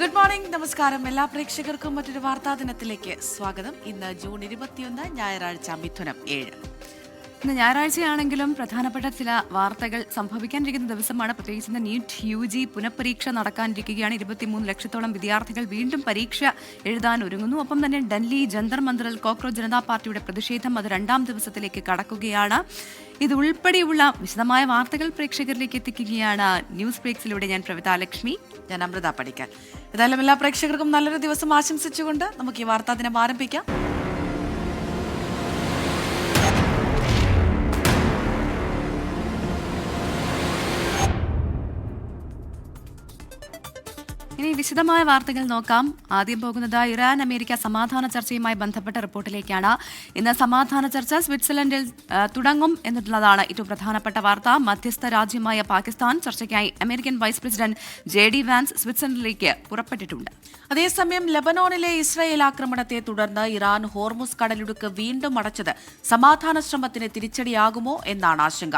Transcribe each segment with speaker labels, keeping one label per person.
Speaker 1: Good morning, നമസ്കാരം. എല്ലാ പ്രേക്ഷകർക്കും മറ്റൊരു വാർത്താ ദിനത്തിലേക്ക് സ്വാഗതം. ഇന്ന് ജൂൺ 21 ഞായറാഴ്ച, മിഥുനം 7.
Speaker 2: ഇന്ന് ഞായറാഴ്ചയാണെങ്കിലും പ്രധാനപ്പെട്ട ചില വാർത്തകൾ സംഭവിക്കാനിരിക്കുന്ന ദിവസമാണ്. പ്രത്യേകിച്ച് ഇന്ന് നീറ്റ് UG പുനഃപരീക്ഷ നടക്കാനിരിക്കുകയാണ്. 23 ലക്ഷത്തോളം വിദ്യാർത്ഥികൾ വീണ്ടും പരീക്ഷ എഴുതാൻ ഒരുങ്ങുന്നു. ഒപ്പം തന്നെ ഡൽഹി ജന്തർ മന്ദറിൽ കോക്രോച്ച് ജനതാ പാർട്ടിയുടെ പ്രതിഷേധം അത് 2ാം ദിവസത്തിലേക്ക് കടക്കുകയാണ്. ഇതുൾപ്പെടെയുള്ള വിശദമായ വാർത്തകൾ പ്രേക്ഷകരിലേക്ക് എത്തിക്കുകയാണ് ന്യൂസ് ബ്രേക്സിലൂടെ. ഞാൻ പ്രവിത ലക്ഷ്മി,
Speaker 1: ഞാൻ അമൃത പഠിക്കാൻ. ഏതായാലും എല്ലാ പ്രേക്ഷകർക്കും നല്ലൊരു ദിവസം ആശംസിച്ചുകൊണ്ട് നമുക്ക് ഈ വാർത്താ ദിനം ആരംഭിക്കാം.
Speaker 2: ഇനി വിശദമായ വാർത്തകൾ നോക്കാം. ആദ്യം പോകുന്നത് ഇറാൻ അമേരിക്ക സമാധാന ചർച്ചയുമായി ബന്ധപ്പെട്ട റിപ്പോർട്ടിലേക്കാണ്. ഇന്ന് സമാധാന ചർച്ച സ്വിറ്റ്സർലൻഡിൽ തുടങ്ങും എന്നുള്ളതാണ് ഏറ്റവും പ്രധാനപ്പെട്ട വാർത്ത. മധ്യസ്ഥ രാജ്യമായ പാകിസ്ഥാൻ ചർച്ചയ്ക്കായി American vice president JD Vance സ്വിറ്റ്സർലൻഡിലേക്ക് പുറപ്പെട്ടിട്ടുണ്ട്.
Speaker 1: അതേസമയം ലബനോണിലെ ഇസ്രായേൽ ആക്രമണത്തെ തുടർന്ന് ഇറാൻ ഹോർമുസ് കടലിടുക്ക് വീണ്ടും അടച്ചത് സമാധാന ശ്രമത്തിന് തിരിച്ചടിയാകുമോ എന്നാണ് ആശങ്ക.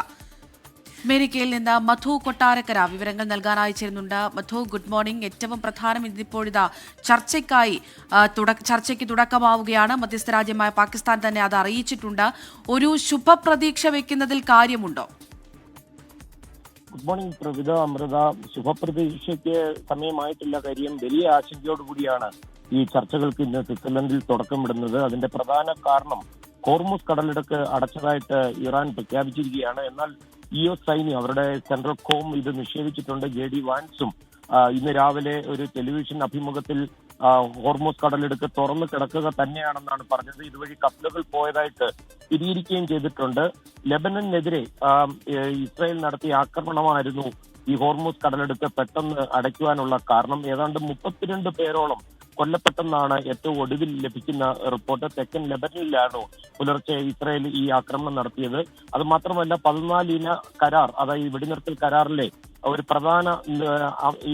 Speaker 1: അമേരിക്കയിൽ നിന്ന് മധു കൊട്ടാരക്കര വിവരങ്ങൾ നൽകാനായി ചേരുന്നുണ്ട്. മധു, ഗുഡ് മോർണിംഗ്. ഏറ്റവും പ്രധാനം ഇതിപ്പോഴിതാ ചർച്ചയ്ക്ക് തുടക്കമാവുകയാണ്. മധ്യസ്ഥ രാജ്യമായ പാകിസ്ഥാൻ തന്നെ അത് അറിയിച്ചിട്ടുണ്ട്. ഒരു ശുഭപ്രതീക്ഷ വെക്കുന്നതിൽ കാര്യമുണ്ടോ?
Speaker 3: Good morning Pravitha, Amritha. ശുഭപ്രതീക്ഷയ്ക്ക് സമയമായിട്ടില്ല. കാര്യം വലിയ ആശങ്കയോടുകൂടിയാണ് ഈ ചർച്ചകൾക്ക് ഇന്ന് സ്വിറ്റ്സർലൻഡിൽ തുടക്കമിടുന്നത്. അതിന്റെ പ്രധാന കാരണം ഹോർമുസ് കടലിടുക്ക് അടച്ചതായിട്ട് ഇറാൻ പ്രഖ്യാപിച്ചിരിക്കുകയാണ്. എന്നാൽ US സൈന്യം അവരുടെ സെൻട്രൽ കോം ഇത് നിഷേധിച്ചിട്ടുണ്ട്. JD വാൻസും ഇന്ന് രാവിലെ ഒരു ടെലിവിഷൻ അഭിമുഖത്തിൽ ഹോർമുസ് കടലിടുക്ക് തുറന്നു കിടക്കുക തന്നെയാണെന്നാണ് പറഞ്ഞത്. ഇതുവഴി കപ്പലുകൾ പോയതായിട്ട് സ്ഥിരീകരിക്കുകയും ചെയ്തിട്ടുണ്ട്. ലെബനനെതിരെ ഇസ്രായേൽ നടത്തിയ ആക്രമണമായിരുന്നു ഈ ഹോർമുസ് കടലെടുത്ത് പെട്ടെന്ന് അടയ്ക്കുവാനുള്ള കാരണം. ഏതാണ്ട് 32 പേരോളം കൊല്ലപ്പെട്ടെന്നാണ് ഏറ്റവും ഒടുവിൽ ലഭിക്കുന്ന റിപ്പോർട്ട്. തെക്കൻ ലെബനനിലാണ് പുലർച്ചെ ഇസ്രായേൽ ഈ ആക്രമണം നടത്തിയത്. അത് മാത്രമല്ല 14 ഇന കരാർ, അതായത് വെടിനിർത്തൽ കരാറിലെ ഒരു പ്രധാന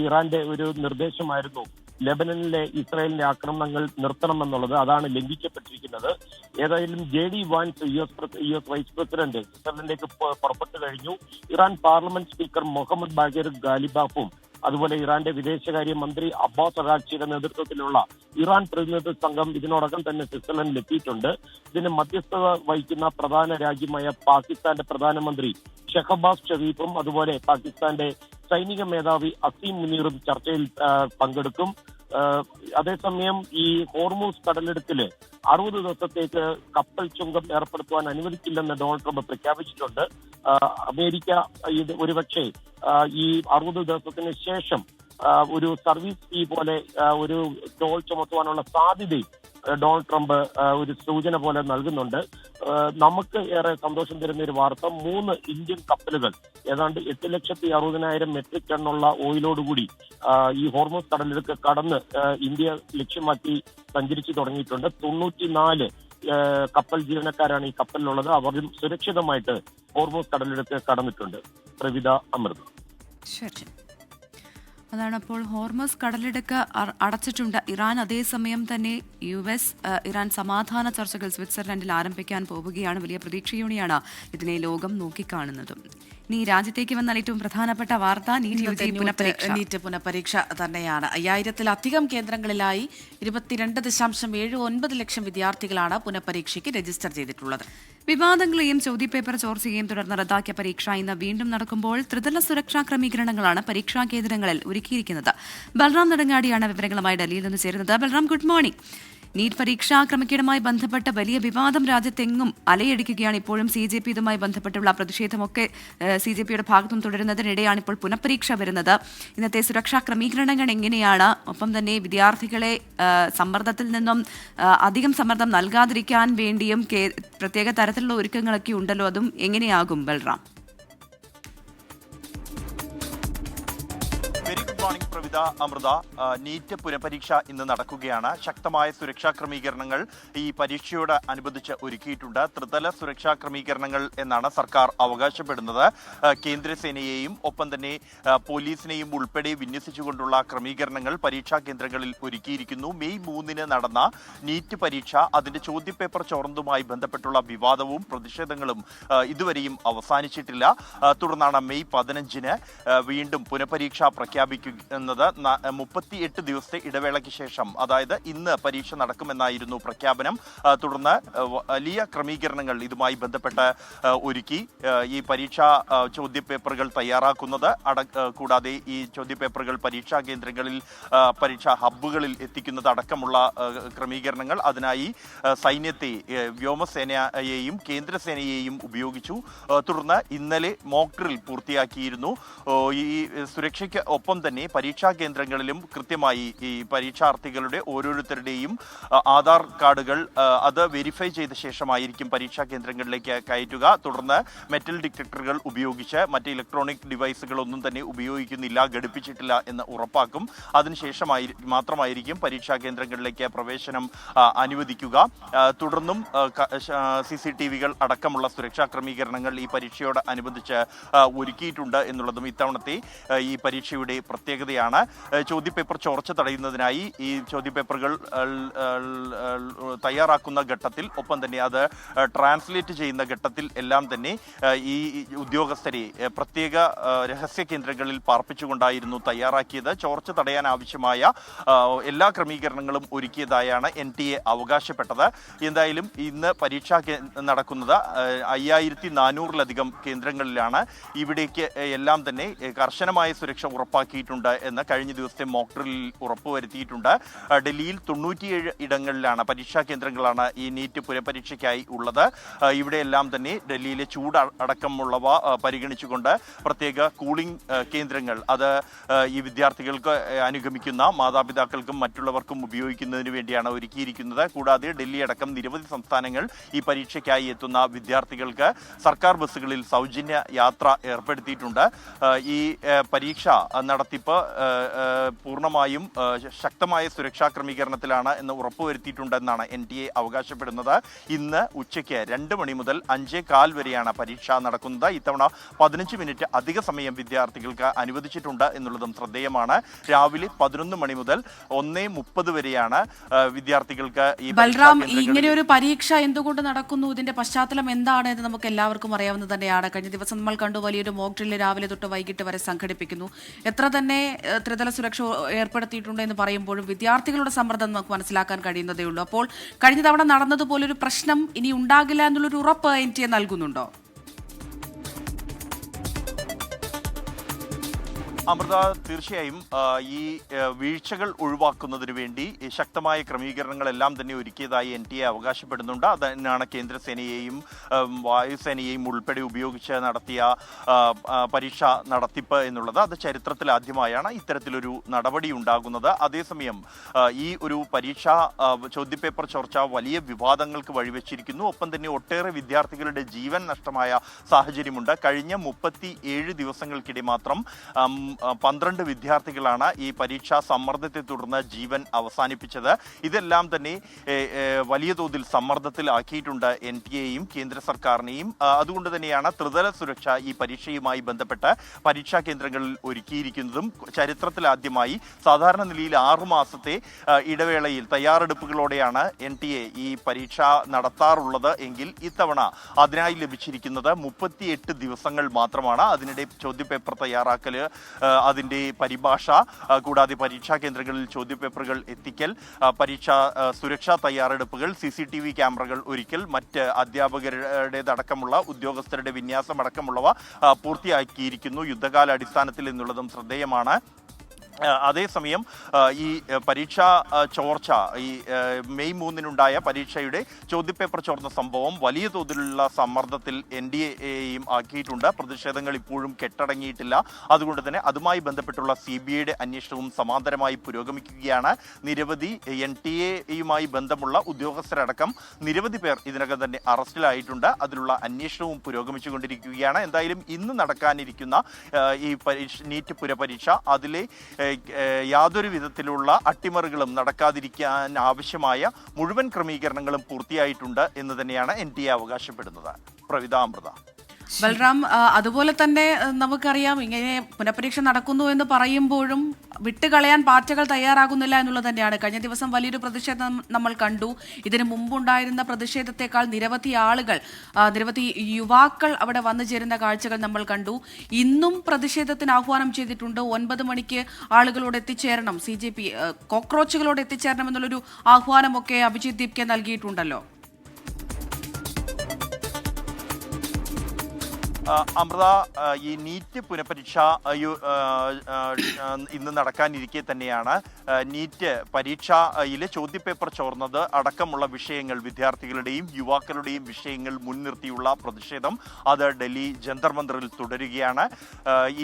Speaker 3: ഇറാന്റെ ഒരു നിർദ്ദേശമായിരുന്നു ലെബനനിലെ ഇസ്രായേലിന്റെ ആക്രമണങ്ങൾ നിർത്തണമെന്നുള്ളത്. അതാണ് ലംഘിക്കപ്പെട്ടിരിക്കുന്നത്. ഏതായാലും JD Vance US vice president സ്വിറ്റ്സർലൻഡിലേക്ക് പുറപ്പെട്ടു കഴിഞ്ഞു. Iran parliament speaker Mohammad Bagher ഗാലിബാഫും അതുപോലെ ഇറാന്റെ വിദേശകാര്യ മന്ത്രി അബ്ബാസ് അറാക്ചിയുടെ നേതൃത്വത്തിലുള്ള ഇറാൻ പ്രതിനിധി സംഘം ഇതിനോടകം തന്നെ സ്വിറ്റ്സർലൻഡിൽ എത്തിയിട്ടുണ്ട്. ഇതിന് മധ്യസ്ഥത വഹിക്കുന്ന പ്രധാന രാജ്യമായ പാകിസ്ഥാന്റെ പ്രധാനമന്ത്രി ഷഹബാസ് ഷരീഫും അതുപോലെ പാകിസ്ഥാന്റെ സൈനിക മേധാവി അസീം മുനീറും ചർച്ചയിൽ പങ്കെടുക്കും. അതേസമയം ഈ ഹോർമുസ് കടലിടുക്കില് 60 ദിവസത്തേക്ക് കപ്പൽ ചുങ്കം ഏർപ്പെടുത്തുവാൻ അനുവദിക്കില്ലെന്ന് ഡൊണാൾഡ് ട്രംപ് പ്രഖ്യാപിച്ചിട്ടുണ്ട്. അമേരിക്ക ഇത് ഒരുപക്ഷെ ഈ 60 ദിവസത്തിന് ശേഷം ഒരു സർവീസ് ഫീ പോലെ ഒരു ടോൾ ചുമത്തുവാനുള്ള സാധ്യതയും ഡൊണാൾഡ് ട്രംപ് ഒരു സൂചന പോലെ നൽകുന്നുണ്ട്. നമുക്ക് ഏറെ സന്തോഷം തരുന്ന ഒരു വാർത്ത, 3 ഇന്ത്യൻ കപ്പലുകൾ ഏതാണ്ട് 8,60,000 മെട്രിക് ടണ്ണുള്ള ഓയിലോടുകൂടി ഈ ഹോർമുസ് കടലിടുക്ക് കടന്ന് ഇന്ത്യ ലക്ഷ്യമാക്കി സഞ്ചരിച്ചു തുടങ്ങിയിട്ടുണ്ട്. 94 കപ്പൽ ജീവനക്കാരാണ് ഈ കപ്പലിലുള്ളത്. അവരും സുരക്ഷിതമായിട്ട് ഹോർമുസ് കടലിടുക്ക് കടന്നിട്ടുണ്ട്. പ്രവിത, അമൃത.
Speaker 2: ശരി, അതാണ്. അപ്പോൾ ഹോർമസ് കടലിടുക്ക് അടച്ചിട്ടുണ്ട് ഇറാൻ. അതേസമയം തന്നെ US ഇറാൻ സമാധാന ചർച്ചകൾ സ്വിറ്റ്സർലൻഡിൽ ആരംഭിക്കാൻ പോവുകയാണ്. വലിയ പ്രതീക്ഷയോടെയാണ് ഇതിനെ ലോകം നോക്കിക്കാണുന്നതും. ഇനി രാജ്യത്തേക്ക് വന്നാൽ ഏറ്റവും പ്രധാനപ്പെട്ട വാർത്ത നീറ്റ്
Speaker 1: പുനഃപരീക്ഷ തന്നെയാണ്. 5000-ലധികം കേന്ദ്രങ്ങളിലായി 22.79 ലക്ഷം വിദ്യാർത്ഥികളാണ് പുനഃപരീക്ഷയ്ക്ക് രജിസ്റ്റർ ചെയ്തിട്ടുള്ളത്.
Speaker 2: വിവാദങ്ങളെയും ചോദ്യപേപ്പർ ചോർച്ചയെയും തുടർന്ന് റദ്ദാക്കിയ പരീക്ഷ ഇന്ന് വീണ്ടും നടക്കുമ്പോൾ ത്രിതല സുരക്ഷാ ക്രമീകരണങ്ങളാണ് പരീക്ഷാ കേന്ദ്രങ്ങളിൽ ഒരുക്കിയിരിക്കുന്നത്. ബൽറാം നെടുങ്ങാടിയാണ് വിവരങ്ങളുമായി ഡൽഹിയിൽ നിന്ന് ചേരുന്നത്. Balram, good morning. നീറ്റ് പരീക്ഷാ ക്രമക്കേടുമായി ബന്ധപ്പെട്ട വലിയ വിവാദം രാജ്യത്തെങ്ങും അലയടിക്കുകയാണ്. ഇപ്പോഴും CJP ഇതുമായി ബന്ധപ്പെട്ടുള്ള പ്രതിഷേധമൊക്കെ CJPയുടെ ഭാഗത്തും തുടരുന്നതിനിടെയാണ് ഇപ്പോൾ പുനഃപരീക്ഷ വരുന്നത്. ഇന്നത്തെ സുരക്ഷാ ക്രമീകരണങ്ങൾ എങ്ങനെയാണ്? ഒപ്പം തന്നെ വിദ്യാർത്ഥികളെ സമ്മർദ്ദത്തിൽ നിന്നും അധികം സമ്മർദ്ദം നൽകാതിരിക്കാൻ വേണ്ടിയും പ്രത്യേക തരത്തിലുള്ള ഒരുക്കങ്ങളൊക്കെ ഉണ്ടല്ലോ, അതും എങ്ങനെയാകും Balram?
Speaker 4: Very good morning Pravitha, Amritha. NEET പുനഃപരീക്ഷ ഇന്ന് നടക്കുകയാണ്. ശക്തമായ സുരക്ഷാ ക്രമീകരണങ്ങൾ ഈ പരീക്ഷയോട് അനുബന്ധിച്ച് ഒരുക്കിയിട്ടുണ്ട്. ത്രിതല സുരക്ഷാ ക്രമീകരണങ്ങൾ എന്നാണ് സർക്കാർ അവകാശപ്പെടുന്നത്. കേന്ദ്രസേനയെയും ഒപ്പം തന്നെ പോലീസിനെയും ഉൾപ്പെടെ വിന്യസിച്ചുകൊണ്ടുള്ള ക്രമീകരണങ്ങൾ പരീക്ഷാ കേന്ദ്രങ്ങളിൽ ഒരുക്കിയിരിക്കുന്നു. മെയ് 3 നടന്ന നീറ്റ് പരീക്ഷ, അതിന്റെ ചോദ്യപേപ്പർ ചോർന്നതുമായി ബന്ധപ്പെട്ടുള്ള വിവാദവും പ്രതിഷേധങ്ങളും ഇതുവരെയും അവസാനിച്ചിട്ടില്ല. തുടർന്നാണ് മെയ് 15 വീണ്ടും പുനഃപരീക്ഷ പ്രഖ്യാപിക്കുന്നത്. നടക്കുന്നത്. 38 ദിവസത്തെ ഇടവേളയ്ക്ക് ശേഷം, അതായത് ഇന്ന് പരീക്ഷ നടക്കുമെന്നായിരുന്നു പ്രഖ്യാപനം. തുടർന്ന് വലിയ ക്രമീകരണങ്ങൾ ഇതുമായി ബന്ധപ്പെട്ട് ഒരുക്കി. ഈ പരീക്ഷാ ചോദ്യപേപ്പറുകൾ തയ്യാറാക്കുന്നത് കൂടാതെ ഈ ചോദ്യപേപ്പറുകൾ പരീക്ഷാ കേന്ദ്രങ്ങളിൽ, പരീക്ഷാ ഹബ്ബുകളിൽ എത്തിക്കുന്നത് അടക്കമുള്ള ക്രമീകരണങ്ങൾ. അതിനായി സൈന്യത്തെ, വ്യോമസേനയെയും കേന്ദ്രസേനയെയും ഉപയോഗിച്ചു. തുടർന്ന് ഇന്നലെ മോക്ക് ഡ്രിൽ പൂർത്തിയാക്കിയിരുന്നു. ഈ സുരക്ഷയ്ക്ക് ഒപ്പം തന്നെ പരീക്ഷാ കേന്ദ്രങ്ങളിലും കൃത്യമായി ഈ പരീക്ഷാർത്ഥികളുടെ ഓരോരുത്തരുടെയും ആധാർ കാർഡുകൾ അത് വെരിഫൈ ചെയ്ത ശേഷമായിരിക്കും പരീക്ഷാ കേന്ദ്രങ്ങളിലേക്ക് കയറ്റുക. തുടർന്ന് മെറ്റൽ ഡിറ്റക്ടറുകൾ ഉപയോഗിച്ച് മറ്റ് ഇലക്ട്രോണിക് ഡിവൈസുകളൊന്നും തന്നെ ഉപയോഗിക്കുന്നില്ല, ഘടിപ്പിച്ചിട്ടില്ല എന്ന് ഉറപ്പാക്കും. അതിനുശേഷമായി മാത്രമായിരിക്കും പരീക്ഷാ കേന്ദ്രങ്ങളിലേക്ക് പ്രവേശനം അനുവദിക്കുക. തുടർന്നും CCTVകൾ അടക്കമുള്ള സുരക്ഷാ ക്രമീകരണങ്ങൾ ഈ പരീക്ഷയോട് അനുബന്ധിച്ച് ഒരുക്കിയിട്ടുണ്ട് എന്നുള്ളതും ഇത്തവണത്തെ ഈ പരീക്ഷയുടെ പ്രത്യേകതയാണ്. ചോദ്യപേപ്പർ ചോർച്ച തടയുന്നതിനായി ഈ ചോദ്യപേപ്പറുകൾ തയ്യാറാക്കുന്ന ഘട്ടത്തിൽ, ഒപ്പം തന്നെ അത് ട്രാൻസ്ലേറ്റ് ചെയ്യുന്ന ഘട്ടത്തിൽ എല്ലാം തന്നെ ഈ ഉദ്യോഗസ്ഥരെ പ്രത്യേക രഹസ്യ കേന്ദ്രങ്ങളിൽ പാർപ്പിച്ചുകൊണ്ടായിരുന്നു തയ്യാറാക്കിയത്. ചോർച്ച തടയാൻ ആവശ്യമായ എല്ലാ ക്രമീകരണങ്ങളും ഒരുക്കിയതായാണ് NTA അവകാശപ്പെട്ടത്. എന്തായാലും ഇന്ന് പരീക്ഷ നടക്കുന്നത് 5400-ലധികം കേന്ദ്രങ്ങളിലാണ്. ഇവിടേക്ക് എല്ലാം തന്നെ കർശനമായ സുരക്ഷ ഉറപ്പാക്കിയിട്ടുണ്ട് എന്ന് കഴിഞ്ഞ ദിവസത്തെ മോക്ക് ഡ്രില്ലിൽ ഉറപ്പുവരുത്തിയിട്ടുണ്ട്. ഡൽഹിയിൽ 97 ഇടങ്ങളിലാണ്, പരീക്ഷാ കേന്ദ്രങ്ങളാണ് ഈ നീറ്റ് പുനഃപരീക്ഷയ്ക്കായി ഉള്ളത്. ഇവിടെയെല്ലാം തന്നെ ഡൽഹിയിലെ ചൂട് അടക്കമുള്ളവ പരിഗണിച്ചുകൊണ്ട് പ്രത്യേക കൂളിംഗ് കേന്ദ്രങ്ങൾ, അത് ഈ വിദ്യാർത്ഥികൾക്ക് അനുഗമിക്കുന്ന മാതാപിതാക്കൾക്കും മറ്റുള്ളവർക്കും ഉപയോഗിക്കുന്നതിന് വേണ്ടിയാണ് ഒരുക്കിയിരിക്കുന്നത്. കൂടാതെ ഡൽഹി അടക്കം നിരവധി സംസ്ഥാനങ്ങൾ ഈ പരീക്ഷയ്ക്കായി എത്തുന്ന വിദ്യാർത്ഥികൾക്ക് സർക്കാർ ബസ്സുകളിൽ സൗജന്യ യാത്ര ഏർപ്പെടുത്തിയിട്ടുണ്ട്. ഈ പരീക്ഷ നടത്തിപ്പ് പൂർണ്ണമായും ശക്തമായ സുരക്ഷാ ക്രമീകരണത്തിലാണ് എന്ന് ഉറപ്പുവരുത്തിയിട്ടുണ്ടെന്നാണ് NTA അവകാശപ്പെടുന്നത്. ഇന്ന് ഉച്ചയ്ക്ക് 2 മണി മുതൽ 5:15 വരെയാണ് പരീക്ഷ നടക്കുന്നത്. ഇത്തവണ 15 മിനിറ്റ് അധിക സമയം വിദ്യാർത്ഥികൾക്ക് അനുവദിച്ചിട്ടുണ്ട് എന്നുള്ളതും ശ്രദ്ധേയമാണ്. രാവിലെ 11 മണി മുതൽ 1:30 വരെയാണ് വിദ്യാർത്ഥികൾക്ക് ഈ
Speaker 1: ബൽറാം, ഇങ്ങനെ ഒരു പരീക്ഷ എന്തുകൊണ്ട് നടക്കുന്നു, ഇതിന്റെ പശ്ചാത്തലം എന്താണ് എന്ന് നമുക്ക് എല്ലാവർക്കും അറിയാവുന്നത് തന്നെയാണ്. കഴിഞ്ഞ ദിവസം നമ്മൾ കണ്ടു, വലിയൊരു മോക്ക് ഡ്രില്ല് രാവിലെ തൊട്ട് വൈകിട്ട് വരെ സംഘടിപ്പിക്കുന്നു. എത്ര തന്നെ ത്രിതല സുരക്ഷ ഏർപ്പെടുത്തിയിട്ടുണ്ട് എന്ന് പറയുമ്പോഴും വിദ്യാർത്ഥികളുടെ സമ്മർദ്ദം നമുക്ക് മനസ്സിലാക്കാൻ കഴിയുന്നതേ ഉള്ളൂ. അപ്പോൾ കഴിഞ്ഞ തവണ നടന്നതുപോലൊരു പ്രശ്നം ഇനി ഉണ്ടാകില്ല എന്നുള്ളൊരു ഉറപ്പ് NTA നൽകുന്നുണ്ടോ?
Speaker 4: അമൃത, തീർച്ചയായും ഈ വീഴ്ചകൾ ഒഴിവാക്കുന്നതിന് വേണ്ടി ശക്തമായ ക്രമീകരണങ്ങളെല്ലാം തന്നെ ഒരുക്കിയതായി NTA അവകാശപ്പെടുന്നുണ്ട്. അതിനാണ് കേന്ദ്രസേനയെയും വായുസേനയെയും ഉൾപ്പെടെ ഉപയോഗിച്ച് നടത്തിയ പരീക്ഷ നടത്തിപ്പ് എന്നുള്ളത്. അത് ചരിത്രത്തിൽ ആദ്യമായാണ് ഇത്തരത്തിലൊരു നടപടി ഉണ്ടാകുന്നത്. അതേസമയം ഈ ഒരു പരീക്ഷാ ചോദ്യപേപ്പർ ചോർച്ച വലിയ വിവാദങ്ങൾക്ക് വഴിവെച്ചിരിക്കുന്നു. ഒപ്പം തന്നെ ഒട്ടേറെ വിദ്യാർത്ഥികളുടെ ജീവൻ നഷ്ടമായ സാഹചര്യമുണ്ട്. കഴിഞ്ഞ 37 ദിവസങ്ങൾക്കിടെ മാത്രം 12 വിദ്യാർത്ഥികളാണ് ഈ പരീക്ഷാ സമ്മർദ്ദത്തെ തുടർന്ന് ജീവൻ അവസാനിപ്പിച്ചത്. ഇതെല്ലാം തന്നെ വലിയ തോതിൽ സമ്മർദ്ദത്തിലാക്കിയിട്ടുണ്ട് NTAയെയും കേന്ദ്ര സർക്കാരിനെയും. അതുകൊണ്ട് തന്നെയാണ് ത്രിതല സുരക്ഷ ഈ പരീക്ഷയുമായി ബന്ധപ്പെട്ട് പരീക്ഷാ കേന്ദ്രങ്ങളിൽ ഒരുക്കിയിരിക്കുന്നതും. ചരിത്രത്തിലാദ്യമായി സാധാരണ നിലയിൽ 6 മാസത്തെ ഇടവേളയിൽ തയ്യാറെടുപ്പുകളോടെയാണ് NTA ഈ പരീക്ഷ നടത്താറുള്ളത് എങ്കിൽ ഇത്തവണ അതിനായി ലഭിച്ചിരിക്കുന്നത് 38 ദിവസങ്ങൾ മാത്രമാണ്. അതിനിടെ ചോദ്യപേപ്പർ തയ്യാറാക്കൽ, അതിൻ്റെ പരിഭാഷ, കൂടാതെ പരീക്ഷാ കേന്ദ്രങ്ങളിൽ ചോദ്യപേപ്പറുകൾ എത്തിക്കൽ, പരീക്ഷാ സുരക്ഷാ തയ്യാറെടുപ്പുകൾ, CCTV ക്യാമറകൾ ഒരുക്കൽ, മറ്റ് അധ്യാപകരുടേതടക്കമുള്ള ഉദ്യോഗസ്ഥരുടെ വിന്യാസം അടക്കമുള്ളവ പൂർത്തിയാക്കിയിരിക്കുന്നു യുദ്ധകാല അടിസ്ഥാനത്തിൽ എന്നുള്ളതും ശ്രദ്ധേയമാണ്. അതേസമയം ഈ പരീക്ഷാ ചോർച്ച, ഈ മെയ് 3-നുണ്ടായ പരീക്ഷയുടെ ചോദ്യപേപ്പർ ചോർന്ന സംഭവം വലിയ തോതിലുള്ള സമ്മർദ്ദത്തിൽ NDAയെയും ആക്കിയിട്ടുണ്ട്. പ്രതിഷേധങ്ങൾ ഇപ്പോഴും കെട്ടടങ്ങിയിട്ടില്ല. അതുകൊണ്ട് തന്നെ അതുമായി ബന്ധപ്പെട്ടുള്ള CBIയുടെ അന്വേഷണവും സമാന്തരമായി പുരോഗമിക്കുകയാണ്. നിരവധി NTA-യുമായി ബന്ധമുള്ള ഉദ്യോഗസ്ഥരടക്കം നിരവധി പേർ ഇതിനകം തന്നെ അറസ്റ്റിലായിട്ടുണ്ട്. അതിലുള്ള അന്വേഷണവും പുരോഗമിച്ചുകൊണ്ടിരിക്കുകയാണ്. എന്തായാലും ഇന്ന് നടക്കാനിരിക്കുന്ന ഈ നീറ്റ് പുനഃപരീക്ഷ, അതിലെ യാതൊരു വിധത്തിലുള്ള അട്ടിമറികളും നടക്കാതിരിക്കാൻ ആവശ്യമായ മുഴുവൻ ക്രമീകരണങ്ങളും പൂർത്തിയായിട്ടുണ്ട് എന്ന് തന്നെയാണ് NTA അവകാശപ്പെടുന്നത്. പ്രവിത, അമൃത.
Speaker 1: ബൽറാം, അതുപോലെ തന്നെ നമുക്കറിയാം ഇങ്ങനെ പുനഃപരീക്ഷ നടക്കുന്നു എന്ന് പറയുമ്പോഴും വിട്ടുകളയാൻ പാർട്ടികൾ തയ്യാറാകുന്നില്ല എന്നുള്ളത് തന്നെയാണ്. കഴിഞ്ഞ ദിവസം വലിയൊരു പ്രതിഷേധം നമ്മൾ കണ്ടു. ഇതിനു മുമ്പുണ്ടായിരുന്ന പ്രതിഷേധത്തെക്കാൾ നിരവധി ആളുകൾ, നിരവധി യുവാക്കൾ അവിടെ വന്നു ചേരുന്ന കാഴ്ചകൾ നമ്മൾ കണ്ടു. ഇന്നും പ്രതിഷേധത്തിന് ആഹ്വാനം ചെയ്തിട്ടുണ്ട്. 9 മണിക്ക് ആളുകളോട് എത്തിച്ചേരണം, CJP കോക്രോച്ചുകളോട് എത്തിച്ചേരണം എന്നുള്ളൊരു ആഹ്വാനമൊക്കെ അഭിജിത് ദീപ്കെ നൽകിയിട്ടുണ്ടല്ലോ.
Speaker 4: അമൃത, ഈ നീറ്റ് പുനഃപരീക്ഷ ഇന്ന് നടക്കാനിരിക്കെ തന്നെയാണ് നീറ്റ് പരീക്ഷയിലെ ചോദ്യപേപ്പർ ചോർന്നത് അടക്കമുള്ള വിഷയങ്ങൾ, വിദ്യാർത്ഥികളുടെയും യുവാക്കളുടെയും വിഷയങ്ങൾ മുൻനിർത്തിയുള്ള പ്രതിഷേധം അത് ഡൽഹി ജന്തർ മന്ദറിൽ തുടരുകയാണ്.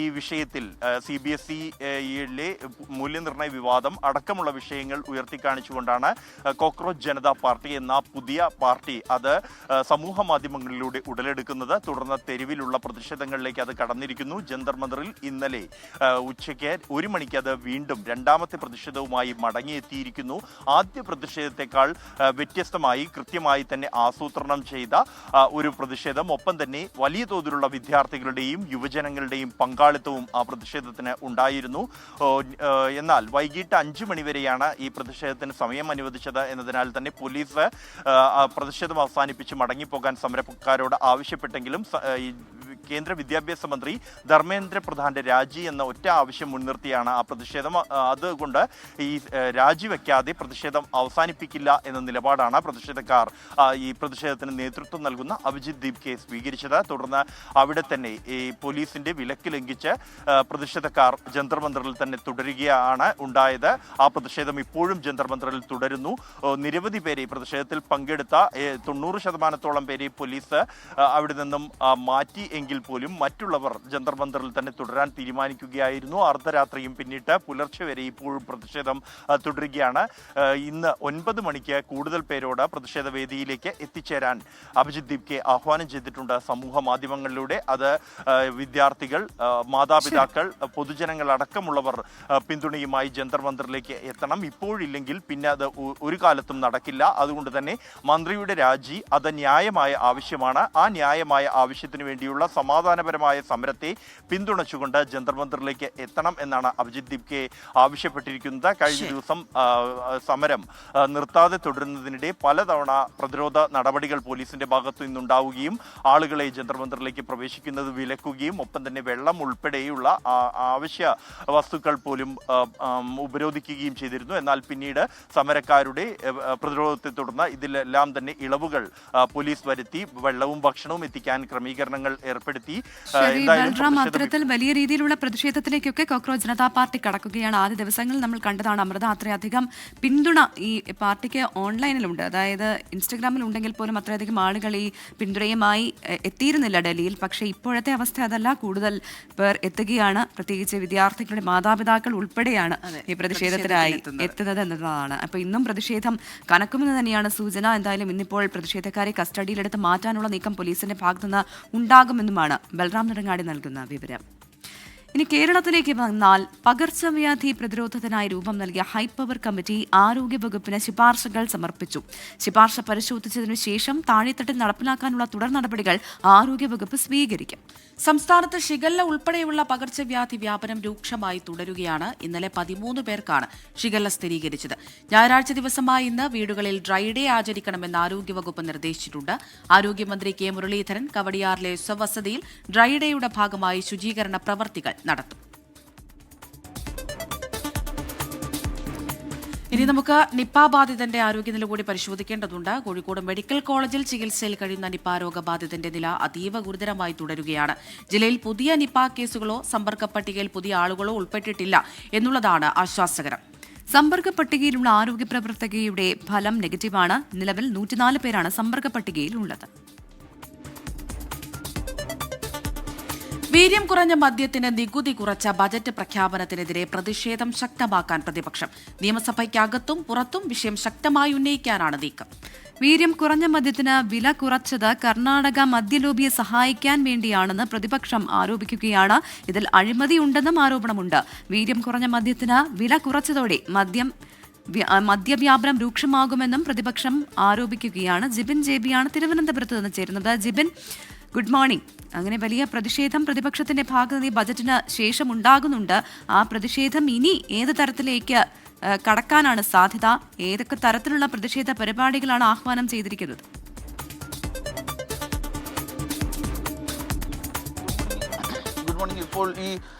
Speaker 4: ഈ വിഷയത്തിൽ CBSE-യിലെ മൂല്യനിർണ്ണയ വിവാദം അടക്കമുള്ള വിഷയങ്ങൾ ഉയർത്തിക്കാണിച്ചുകൊണ്ടാണ് കോക്രോച്ച് ജനതാ പാർട്ടി എന്ന പുതിയ പാർട്ടി അത് സമൂഹ മാധ്യമങ്ങളിലൂടെ ഉടലെടുക്കുന്നത്. തുടർന്ന് തെരുവിലുള്ള പ്രതിഷേധങ്ങളിലേക്ക് അത് കടന്നിരിക്കുന്നു. ജന്തർ മന്ദറിൽ ഇന്നലെ ഉച്ചയ്ക്ക് 1 മണിക്ക് അത് വീണ്ടും രണ്ടാമത്തെ പ്രതിഷേധവുമായി മടങ്ങിയെത്തിയിരിക്കുന്നു. ആദ്യ പ്രതിഷേധത്തെക്കാൾ വ്യത്യസ്തമായി കൃത്യമായി തന്നെ ആസൂത്രണം ചെയ്ത ഒരു പ്രതിഷേധം, ഒപ്പം തന്നെ വലിയ തോതിലുള്ള വിദ്യാർത്ഥികളുടെയും യുവജനങ്ങളുടെയും പങ്കാളിത്തവും ആ പ്രതിഷേധത്തിന് ഉണ്ടായിരുന്നു. എന്നാൽ വൈകിട്ട് 5 മണിവരെയാണ് ഈ പ്രതിഷേധത്തിന് സമയം അനുവദിച്ചത് എന്നതിനാൽ തന്നെ പോലീസ് പ്രതിഷേധം അവസാനിപ്പിച്ച് മടങ്ങിപ്പോകാൻ സമരക്കാരോട് ആവശ്യപ്പെട്ടെങ്കിലും കേന്ദ്ര വിദ്യാഭ്യാസ മന്ത്രി ധർമ്മേന്ദ്ര പ്രധാന്റെ രാജി എന്ന ഒറ്റ ആവശ്യം മുൻനിർത്തിയാണ് ആ പ്രതിഷേധം. അതുകൊണ്ട് ഈ രാജിവെക്കാതെ പ്രതിഷേധം അവസാനിപ്പിക്കില്ല എന്ന നിലപാടാണ് പ്രതിഷേധക്കാർ ഈ പ്രതിഷേധത്തിന് നേതൃത്വം നൽകുന്ന അഭിജിത് ദീപ്കെ സ്വീകരിച്ചത്. തുടർന്ന് അവിടെ തന്നെ ഈ പോലീസിന്റെ വിലക്ക് ലംഘിച്ച് പ്രതിഷേധക്കാർ ജന്തർ മന്ദറിൽ തന്നെ തുടരുകയാണ് ഉണ്ടായത്. ആ പ്രതിഷേധം ഇപ്പോഴും ജന്തർ മന്ദറിൽ തുടരുന്നു. നിരവധി പേരെ പ്രതിഷേധത്തിൽ പങ്കെടുത്ത 90% പേരെ പോലീസ് അവിടെ നിന്നും മാറ്റി എങ്കിൽ പോലും മറ്റുള്ളവർ ജന്തർ മന്ദറിൽ തന്നെ തുടരാൻ തീരുമാനിക്കുകയായിരുന്നു. അർദ്ധരാത്രിയും പിന്നിട്ട് പുലർച്ചെ വരെ ഇപ്പോഴും പ്രതിഷേധം തുടരുകയാണ്. ഇന്ന് 9 മണിക്ക് കൂടുതൽ പേരോട് പ്രതിഷേധ വേദിയിലേക്ക് എത്തിച്ചേരാൻ അഭിജിത് ദീപ്കെ ആഹ്വാനം ചെയ്തിട്ടുണ്ട് സമൂഹ മാധ്യമങ്ങളിലൂടെ. അത് വിദ്യാർത്ഥികൾ, മാതാപിതാക്കൾ, പൊതുജനങ്ങൾ അടക്കമുള്ളവർ പിന്തുണയുമായി ജന്തർ മന്ദറിലേക്ക് എത്തണം. ഇപ്പോഴില്ലെങ്കിൽ പിന്നെ അത് ഒരു കാലത്തും നടക്കില്ല. അതുകൊണ്ട് തന്നെ മന്ത്രിയുടെ രാജി അത് ന്യായമായ ആവശ്യമാണ്. ആ ന്യായമായ ആവശ്യത്തിന് വേണ്ടിയുള്ള സമാധാനപരമായ സമരത്തെ പിന്തുണച്ചുകൊണ്ട് ജന്തർ മന്ദറിലേക്ക് എത്തണം എന്നാണ് അഭിജിത് ദീപ്കെ ആവശ്യപ്പെട്ടിരിക്കുന്നത്. കഴിഞ്ഞ ദിവസം സമരം നിർത്താതെ തുടരുന്നതിനിടെ പലതവണ പ്രതിരോധ നടപടികൾ പോലീസിന്റെ ഭാഗത്തു നിന്നുണ്ടാവുകയും ആളുകളെ ജന്തർ മന്ദറിലേക്ക് പ്രവേശിക്കുന്നത് വിലക്കുകയും ഒപ്പം തന്നെ വെള്ളം ഉൾപ്പെടെയുള്ള അവശ്യ വസ്തുക്കൾ പോലും ഉപരോധിക്കുകയും ചെയ്തിരുന്നു. എന്നാൽ പിന്നീട് സമരക്കാരുടെ പ്രതിരോധത്തെ തുടർന്ന് ഇതിലെല്ലാം തന്നെ ഇളവുകൾ പോലീസ് വരുത്തി വെള്ളവും ഭക്ഷണവും എത്തിക്കാൻ ക്രമീകരണങ്ങൾ ഏർപ്പെടുത്തി.
Speaker 2: അത്തരത്തിൽ വലിയ രീതിയിലുള്ള പ്രതിഷേധത്തിലേക്കൊക്കെ കോക്രോച്ച് ജനതാ പാർട്ടി കടക്കുകയാണ്. ആദ്യ ദിവസങ്ങളിൽ നമ്മൾ കണ്ടതാണ് അമൃത, അത്രയധികം പിന്തുണ ഈ പാർട്ടിക്ക് ഓൺലൈനിലുണ്ട്. അതായത് ഇൻസ്റ്റഗ്രാമിൽ ഉണ്ടെങ്കിൽ പോലും അത്രയധികം ആളുകൾ ഈ പിന്തുണയുമായി എത്തിയിരുന്നില്ല ഡൽഹിയിൽ. പക്ഷേ ഇപ്പോഴത്തെ അവസ്ഥ അതല്ല, കൂടുതൽ പേർ എത്തുകയാണ്. പ്രത്യേകിച്ച് വിദ്യാർത്ഥികളുടെ മാതാപിതാക്കൾ ഉൾപ്പെടെയാണ് ഈ പ്രതിഷേധത്തിനായി എത്തുന്നത് എന്നതാണ്. അപ്പോൾ ഇന്നും പ്രതിഷേധം കനക്കുമെന്ന് തന്നെയാണ് സൂചന. എന്തായാലും ഇന്നിപ്പോൾ പ്രതിഷേധക്കാരെ കസ്റ്റഡിയിലെടുത്ത് മാറ്റാനുള്ള നീക്കം പോലീസിന്റെ ഭാഗത്തുനിന്ന് ഉണ്ടാകുമെന്നുമാണ് ബൽറാം നെടുങ്ങാടി നൽകുന്ന വിവരം. ഇനി കേരളത്തിലേക്ക് വന്നാൽ പകർച്ചവ്യാധി പ്രതിരോധത്തിനായി രൂപം നൽകിയ ഹൈപ്പവർ കമ്മിറ്റി ആരോഗ്യവകുപ്പിന് ശുപാർശകൾ സമർപ്പിച്ചു. ശുപാർശ പരിശോധിച്ചതിനു ശേഷം താഴെത്തട്ടിൽ നടപ്പിലാക്കാനുള്ള തുടർ നടപടികൾ ആരോഗ്യവകുപ്പ് സ്വീകരിക്കും.
Speaker 1: സംസ്ഥാനത്ത് ഷിഗല്ല ഉൾപ്പെടെയുള്ള പകർച്ചവ്യാധി വ്യാപനം രൂക്ഷമായി തുടരുകയാണ്. ഇന്നലെ 13 പേർക്കാണ് ഷിഗല്ല സ്ഥിരീകരിച്ചത്. ഞായറാഴ്ച ദിവസമായ ഇന്ന് വീടുകളിൽ ഡ്രൈ ഡേ ആചരിക്കണമെന്ന് ആരോഗ്യവകുപ്പ് നിർദ്ദേശിച്ചിട്ടുണ്ട്. ആരോഗ്യമന്ത്രി കെ മുരളീധരൻ കവടിയാറിലെ സ്വവസതിയിൽ ഡ്രൈ ഡേയുടെ ഭാഗമായി ശുചീകരണ പ്രവർത്തികൾ നടത്തും. ഇനി നമുക്ക് നിപ്പ ബാധിതന്റെ ആരോഗ്യനില കൂടി പരിശോധിക്കേണ്ടതുണ്ട്. കോഴിക്കോട് മെഡിക്കൽ കോളേജിൽ ചികിത്സയിൽ കഴിയുന്ന നിപ്പ രോഗബാധിതന്റെ നില അതീവ ഗുരുതരമായി തുടരുകയാണ്. ജില്ലയിൽ പുതിയ നിപ്പ കേസുകളോ സമ്പർക്ക പട്ടികയിൽ പുതിയ ആളുകളോ ഉൾപ്പെട്ടിട്ടില്ല എന്നുള്ളതാണ് ആശ്വാസകരം.
Speaker 2: സമ്പർക്ക പട്ടികയിലുള്ള ആരോഗ്യ പ്രവർത്തകയുടെ ഫലം നെഗറ്റീവാണ്. നിലവിൽ 104 പേരാണ് സമ്പർക്ക പട്ടികയിൽ ഉള്ളത്.
Speaker 1: വീര്യം കുറഞ്ഞ മദ്യത്തിന് നികുതി കുറച്ച ബജറ്റ് പ്രഖ്യാപനത്തിനെതിരെ പ്രതിഷേധം ശക്തമാക്കാൻ പ്രതിപക്ഷം. നിയമസഭയ്ക്കകത്തും പുറത്തും വിഷയം ശക്തമായി ഉന്നയിക്കാനാണ് നീക്കം.
Speaker 2: വീര്യം കുറഞ്ഞ മദ്യത്തിന് വില കുറച്ചത് കർണാടക മദ്യലോബിയെ സഹായിക്കാൻ വേണ്ടിയാണെന്ന് പ്രതിപക്ഷം ആരോപിക്കുകയാണ്. ഇതിൽ അഴിമതിയുണ്ടെന്നും ആരോപണമുണ്ട്. വീര്യം കുറഞ്ഞ മദ്യത്തിന് വില കുറച്ചതോടെ മദ്യവ്യാപനം രൂക്ഷമാകുമെന്നും പ്രതിപക്ഷം ആരോപിക്കുകയാണ്. ജിബിൻ ജെബിയാണ് തിരുവനന്തപുരത്ത് നിന്ന് ചേരുന്നത്. Jibin, good morning. അങ്ങനെ വലിയ പ്രതിഷേധം പ്രതിപക്ഷത്തിന്റെ ഭാഗത്ത് നിന്ന് ഈ ബജറ്റിന് ശേഷം ഉണ്ടാകുന്നുണ്ട്. ആ പ്രതിഷേധം ഇനി ഏത് തരത്തിലേക്ക് കടക്കാനാണ് സാധ്യത? ഏതൊക്കെ തരത്തിലുള്ള പ്രതിഷേധ പരിപാടികളാണ് ആഹ്വാനം ചെയ്തിരിക്കുന്നത്?
Speaker 5: Good morning. ഇപ്പോൾ ഈ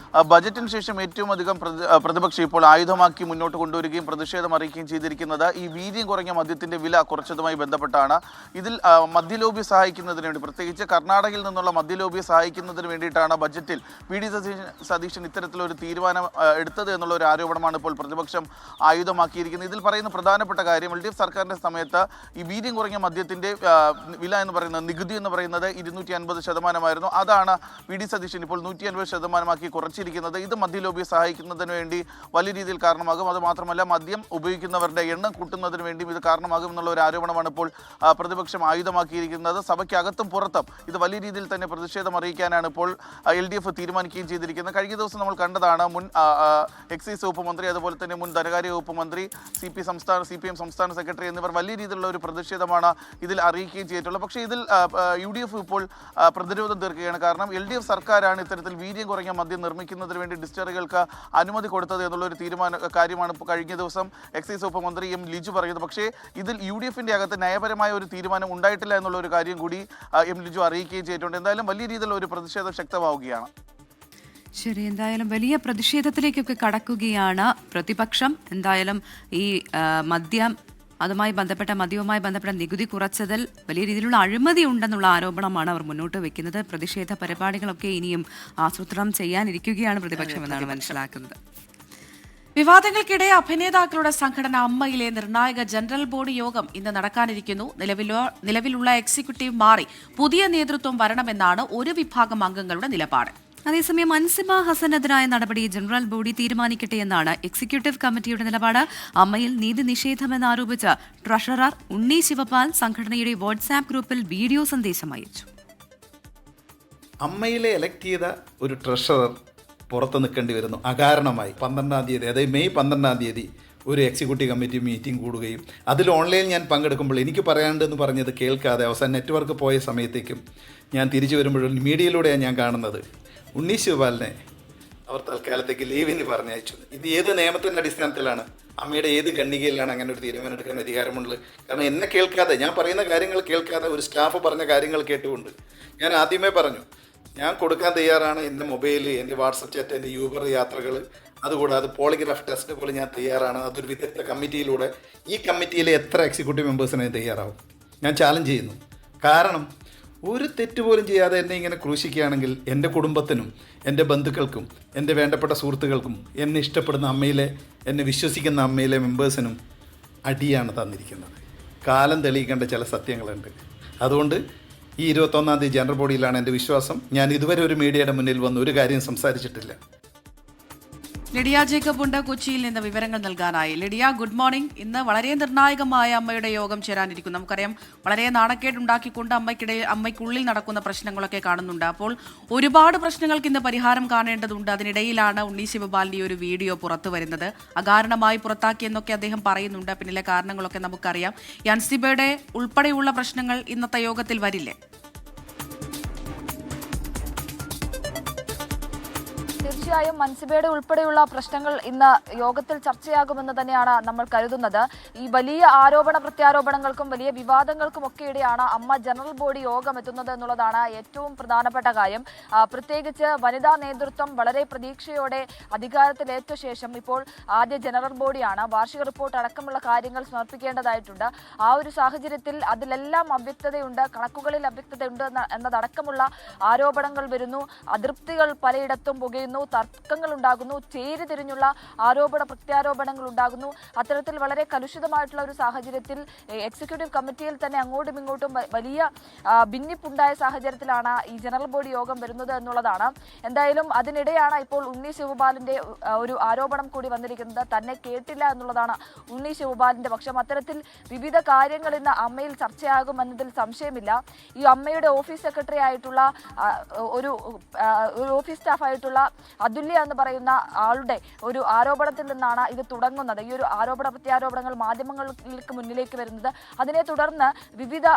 Speaker 5: ബജറ്റിന് ശേഷം ഏറ്റവും അധികം പ്രതിപക്ഷം ഇപ്പോൾ ആയുധമാക്കി മുന്നോട്ട് കൊണ്ടുവരികയും പ്രതിഷേധം അറിയിക്കുകയും ചെയ്തിരിക്കുന്നത് ഈ വീര്യം കുറഞ്ഞ മദ്യത്തിന്റെ വില കുറച്ചതുമായി ബന്ധപ്പെട്ടാണ്. ഇതിൽ മദ്യലോബി സഹായിക്കുന്നതിന് വേണ്ടി, പ്രത്യേകിച്ച് കർണാടകയിൽ നിന്നുള്ള മദ്യലോബിയെ സഹായിക്കുന്നതിന് വേണ്ടിയിട്ടാണ് ബജറ്റിൽ വി.ഡി. സതീശൻ ഇത്തരത്തിലൊരു തീരുമാനം എടുത്തത് എന്നുള്ള ഒരു ആരോപണമാണ് ഇപ്പോൾ പ്രതിപക്ഷം ആയുധമാക്കിയിരിക്കുന്നത്. ഇതിൽ പറയുന്ന പ്രധാനപ്പെട്ട കാര്യം, LDF സർക്കാരിന്റെ സമയത്ത് ഈ വീര്യം കുറഞ്ഞ മദ്യത്തിന്റെ വില എന്ന് പറയുന്നത്, നികുതി എന്ന് പറയുന്നത് 250%. അതാണ് വി.ഡി. സതീശൻ ഇപ്പോൾ 150% കുറച്ചിരിക്കുന്നത്. ഇത് മദ്യലോബിയെ സഹായിക്കുന്നതിന് വേണ്ടി വലിയ രീതിയിൽ കാരണമാകും. അത് മാത്രമല്ല, മദ്യം ഉപയോഗിക്കുന്നവരുടെ എണ്ണം കൂട്ടുന്നതിന് വേണ്ടിയും ഇത് കാരണമാകും എന്നുള്ള ഒരു ആരോപണമാണ് ഇപ്പോൾ പ്രതിപക്ഷം ആയുധമാക്കിയിരിക്കുന്നത്. സഭയ്ക്കകത്തും പുറത്തും ഇത് വലിയ രീതിയിൽ തന്നെ പ്രതിഷേധം അറിയിക്കാനാണ് ഇപ്പോൾ LDF തീരുമാനിക്കുകയും ചെയ്തിരിക്കുന്നത്. കഴിഞ്ഞ ദിവസം നമ്മൾ കണ്ടതാണ്, മുൻ എക്സൈസ് വകുപ്പ് മന്ത്രി, അതുപോലെ തന്നെ മുൻ ധനകാര്യ വകുപ്പ് മന്ത്രി, CPM സംസ്ഥാന സെക്രട്ടറി എന്നിവർ വലിയ രീതിയിലുള്ള ഒരു പ്രതിഷേധമാണ് ഇതിൽ അറിയിക്കുകയും ചെയ്തിട്ടുള്ളത്. പക്ഷേ ഇതിൽ UDF ഇപ്പോൾ പ്രതിരോധം തീർക്കുകയാണ്. കാരണം LDF സർക്കാരാണ് ഇത്തരത്തിൽ വീര്യം കുറഞ്ഞ മദ്യം നിർമ്മിക്കുന്നതിന് വേണ്ടി ഡിസ്റ്റിലറികൾക്ക് അനുമതി കൊടുത്തത് എന്നുള്ളൊരു കാര്യമാണ് കഴിഞ്ഞ ദിവസം എക്സൈസ് വകുപ്പ് മന്ത്രി M. ലിജു പറയുന്നത്. പക്ഷേ ഇതിൽ UDFന്റെ അകത്ത് നയപരമായ ഒരു തീരുമാനം ഉണ്ടായിട്ടില്ല എന്നുള്ള ഒരു കാര്യം കൂടി M. ലിജു അറിയിക്കുകയും ചെയ്തിട്ടുണ്ട്. എന്തായാലും വലിയ രീതിയിലുള്ള ഒരു പ്രതിഷേധം ശക്തമാവുകയാണ്.
Speaker 2: ശരി, എന്തായാലും വലിയ പ്രതിഷേധത്തിലേക്കൊക്കെ കടക്കുകയാണ് പ്രതിപക്ഷം. എന്തായാലും ഈ മദ്യവുമായി ബന്ധപ്പെട്ട നികുതി കുറച്ചതിൽ വലിയ രീതിയിലുള്ള അഴിമതി ഉണ്ടെന്നുള്ള ആരോപണമാണ് അവർ മുന്നോട്ട് വെക്കുന്നത്. പ്രതിഷേധ പരിപാടികളൊക്കെ ഇനിയും ആസൂത്രണം ചെയ്യാനിരിക്കുകയാണ് പ്രതിപക്ഷം എന്നാണ് മനസ്സിലാക്കുന്നത്.
Speaker 1: വിവാദങ്ങൾക്കിടെ അഭിനേതാക്കളുടെ സംഘടന അമ്മയിലെ നിർണായക ജനറൽ ബോഡി യോഗം ഇന്ന് നടക്കാനിരിക്കുന്നു. നിലവിലുള്ള എക്സിക്യൂട്ടീവ് മാറി പുതിയ നേതൃത്വം വരണമെന്നാണ് ഒരു വിഭാഗം അംഗങ്ങളുടെ നിലപാട്.
Speaker 2: അതേസമയം അൻസിബ ഹസനെതിരായ നടപടി ജനറൽ ബോഡി തീരുമാനിക്കട്ടെ എന്നാണ് എക്സിക്യൂട്ടീവ് കമ്മിറ്റിയുടെ നിലപാട്. അമ്മയിൽ നീതി നിഷേധമെന്നാരോപിച്ച് ട്രഷറർ ഉണ്ണി ശിവപാൽ സംഘടനയുടെ വാട്സാപ്പ് ഗ്രൂപ്പിൽ വീഡിയോ സന്ദേശം അയച്ചു.
Speaker 6: അമ്മയിലെ എലക്ട് ചെയ്ത ഒരു ട്രഷറർ പുറത്ത് നിൽക്കേണ്ടി വരുന്നു അകാരണമായി. 12-ാം തീയതി, അതായത് മെയ് 12-ാം തീയതി ഒരു എക്സിക്യൂട്ടീവ് കമ്മിറ്റി മീറ്റിംഗ് കൂടുകയും അതിൽ ഓൺലൈൻ ഞാൻ പങ്കെടുക്കുമ്പോൾ എനിക്ക് പറയാണ്ടെന്ന് പറഞ്ഞത് കേൾക്കാതെ അവസാനം നെറ്റ്വർക്ക് പോയ സമയത്തേക്കും ഞാൻ തിരിച്ചു വരുമ്പോഴും മീഡിയയിലൂടെയാണ് ഞാൻ കാണുന്നത് ഉണ്ണി ശിവപാലിനെ അവർ തൽക്കാലത്തേക്ക് ലീവിന് പറഞ്ഞയച്ചു. ഇത് ഏത് നിയമത്തിൻ്റെ അടിസ്ഥാനത്തിലാണ്? അമ്മയുടെ ഏത് ഖണ്ഡികയിലാണ് അങ്ങനെ ഒരു തീരുമാനം എടുക്കാൻ അധികാരമുള്ളത്? കാരണം എന്നെ കേൾക്കാതെ, ഞാൻ പറയുന്ന കാര്യങ്ങൾ കേൾക്കാതെ, ഒരു സ്റ്റാഫ് പറഞ്ഞ കാര്യങ്ങൾ കേട്ടുകൊണ്ട് ഞാൻ ആദ്യമേ പറഞ്ഞു, ഞാൻ കൊടുക്കാൻ തയ്യാറാണ്. എൻ്റെ മൊബൈൽ, എൻ്റെ വാട്സപ്പ് ചാറ്റ്, എൻ്റെ യൂബർ യാത്രകൾ, അതുകൂടാതെ പോളിഗ്രാഫ് ടെസ്റ്റ് പോലെ ഞാൻ തയ്യാറാണ്. അതൊരു വിദഗ്ധ കമ്മിറ്റിയിലൂടെ ഈ കമ്മിറ്റിയിലെ എത്ര എക്സിക്യൂട്ടീവ് മെമ്പേഴ്സിനെ തയ്യാറാവും? ഞാൻ ചാലഞ്ച് ചെയ്യുന്നു. കാരണം ഒരു തെറ്റ് പോലും ചെയ്യാതെ എന്നെ ഇങ്ങനെ ക്രൂശിക്കുകയാണെങ്കിൽ എൻ്റെ കുടുംബത്തിനും എൻ്റെ ബന്ധുക്കൾക്കും എൻ്റെ വേണ്ടപ്പെട്ട സുഹൃത്തുക്കൾക്കും എന്നെ ഇഷ്ടപ്പെടുന്ന അമ്മയിലെ, എന്നെ വിശ്വസിക്കുന്ന അമ്മയിലെ മെമ്പേഴ്സിനും അടിയാണ് തന്നിരിക്കുന്നത്. കാലം തെളിയിക്കേണ്ട ചില സത്യങ്ങളുണ്ട്. അതുകൊണ്ട് ഈ 21-ാം തീയതി ജനറൽ ബോഡിയിലാണ് എൻ്റെ വിശ്വാസം. ഞാൻ ഇതുവരെ ഒരു മീഡിയയുടെ മുന്നിൽ വന്ന് ഒരു കാര്യം സംസാരിച്ചിട്ടില്ല.
Speaker 1: ലിഡിയ ജേക്കബ് ഉണ്ട് കൊച്ചിയിൽ നിന്ന് വിവരങ്ങൾ നൽകാനായി. Lydia, good morning. ഇന്ന് വളരെ നിർണായകമായ അമ്മയുടെ യോഗം ചേരാനിരിക്കുന്നു. നമുക്കറിയാം, വളരെ നാണക്കേടുണ്ടാക്കിക്കൊണ്ട് അമ്മയ്ക്കുള്ളിൽ നടക്കുന്ന പ്രശ്നങ്ങളൊക്കെ കാണുന്നുണ്ട്. അപ്പോൾ ഒരുപാട് പ്രശ്നങ്ങൾക്ക് ഇന്ന് പരിഹാരം കാണേണ്ടതുണ്ട്. അതിനിടയിലാണ് ഉണ്ണി ശിവപാലിന്റെ ഒരു വീഡിയോ പുറത്തു വരുന്നത്. അകാരണമായി പുറത്താക്കിയെന്നൊക്കെ അദ്ദേഹം പറയുന്നുണ്ട്. പിന്നിലെ കാരണങ്ങളൊക്കെ നമുക്കറിയാം. അൻസിബയുടെ ഉൾപ്പെടെയുള്ള പ്രശ്നങ്ങൾ ഇന്നത്തെ യോഗത്തിൽ വരില്ലേ?
Speaker 7: തീർച്ചയായും അൻസിബയുടെ ഉൾപ്പെടെയുള്ള പ്രശ്നങ്ങൾ ഇന്ന് യോഗത്തിൽ ചർച്ചയാകുമെന്ന് തന്നെയാണ് നമ്മൾ കരുതുന്നത്. ഈ വലിയ ആരോപണ പ്രത്യാരോപണങ്ങൾക്കും വലിയ വിവാദങ്ങൾക്കും ഒക്കെയിടെയാണ് അമ്മ ജനറൽ ബോഡി യോഗം എത്തുന്നത് എന്നുള്ളതാണ് ഏറ്റവും പ്രധാനപ്പെട്ട കാര്യം. പ്രത്യേകിച്ച് വനിതാ നേതൃത്വം വളരെ പ്രതീക്ഷയോടെ അധികാരത്തിലേറ്റ ശേഷം ഇപ്പോൾ ആദ്യ ജനറൽ ബോഡിയാണ്. വാർഷിക റിപ്പോർട്ട് അടക്കമുള്ള കാര്യങ്ങൾ സമർപ്പിക്കേണ്ടതായിട്ടുണ്ട്. ആ ഒരു സാഹചര്യത്തിൽ അതിലെല്ലാം അവ്യക്തതയുണ്ട്, കണക്കുകളിൽ അവ്യക്തതയുണ്ട് എന്നതടക്കമുള്ള ആരോപണങ്ങൾ വരുന്നു. അതൃപ്തികൾ പലയിടത്തും പുകയുന്നു, തർക്കങ്ങൾ ഉണ്ടാകുന്നു, ചേരിതിരിഞ്ഞുള്ള ആരോപണ പ്രത്യാരോപണങ്ങൾ ഉണ്ടാകുന്നു. അത്തരത്തിൽ വളരെ കലുഷിതമായിട്ടുള്ള ഒരു സാഹചര്യത്തിൽ എക്സിക്യൂട്ടീവ് കമ്മിറ്റിയിൽ തന്നെ അങ്ങോട്ടും ഇങ്ങോട്ടും വലിയ ഭിന്നിപ്പുണ്ടായ സാഹചര്യത്തിലാണ് ഈ ജനറൽ ബോഡി യോഗം വരുന്നത് എന്നുള്ളതാണ്. എന്തായാലും അതിനിടെയാണ് ഇപ്പോൾ ഉണ്ണി ശിവപാലിന്റെ ഒരു ആരോപണം കൂടി വന്നിരിക്കുന്നത്. തന്നെ കേട്ടില്ല എന്നുള്ളതാണ് ഉണ്ണി ശിവപാലിന്റെ പക്ഷം. അത്തരത്തിൽ വിവിധ കാര്യങ്ങൾ ഇന്ന് അമ്മയിൽ ചർച്ചയാകുമെന്നതിൽ സംശയമില്ല. ഈ അമ്മയുടെ ഓഫീസ് സെക്രട്ടറി ആയിട്ടുള്ള ഒരു ഓഫീസ് സ്റ്റാഫ് ആയിട്ടുള്ള അതുല്യ എന്ന് പറയുന്ന ആളുടെ ഒരു ആരോപണത്തിൽ നിന്നാണ് ഇത് തുടങ്ങുന്നത്. ഈ ഒരു ആരോപണ പ്രത്യാരോപണങ്ങൾ മാധ്യമങ്ങൾക്ക് മുന്നിലേക്ക് വരുന്നത്. അതിനെ തുടർന്ന് വിവിധ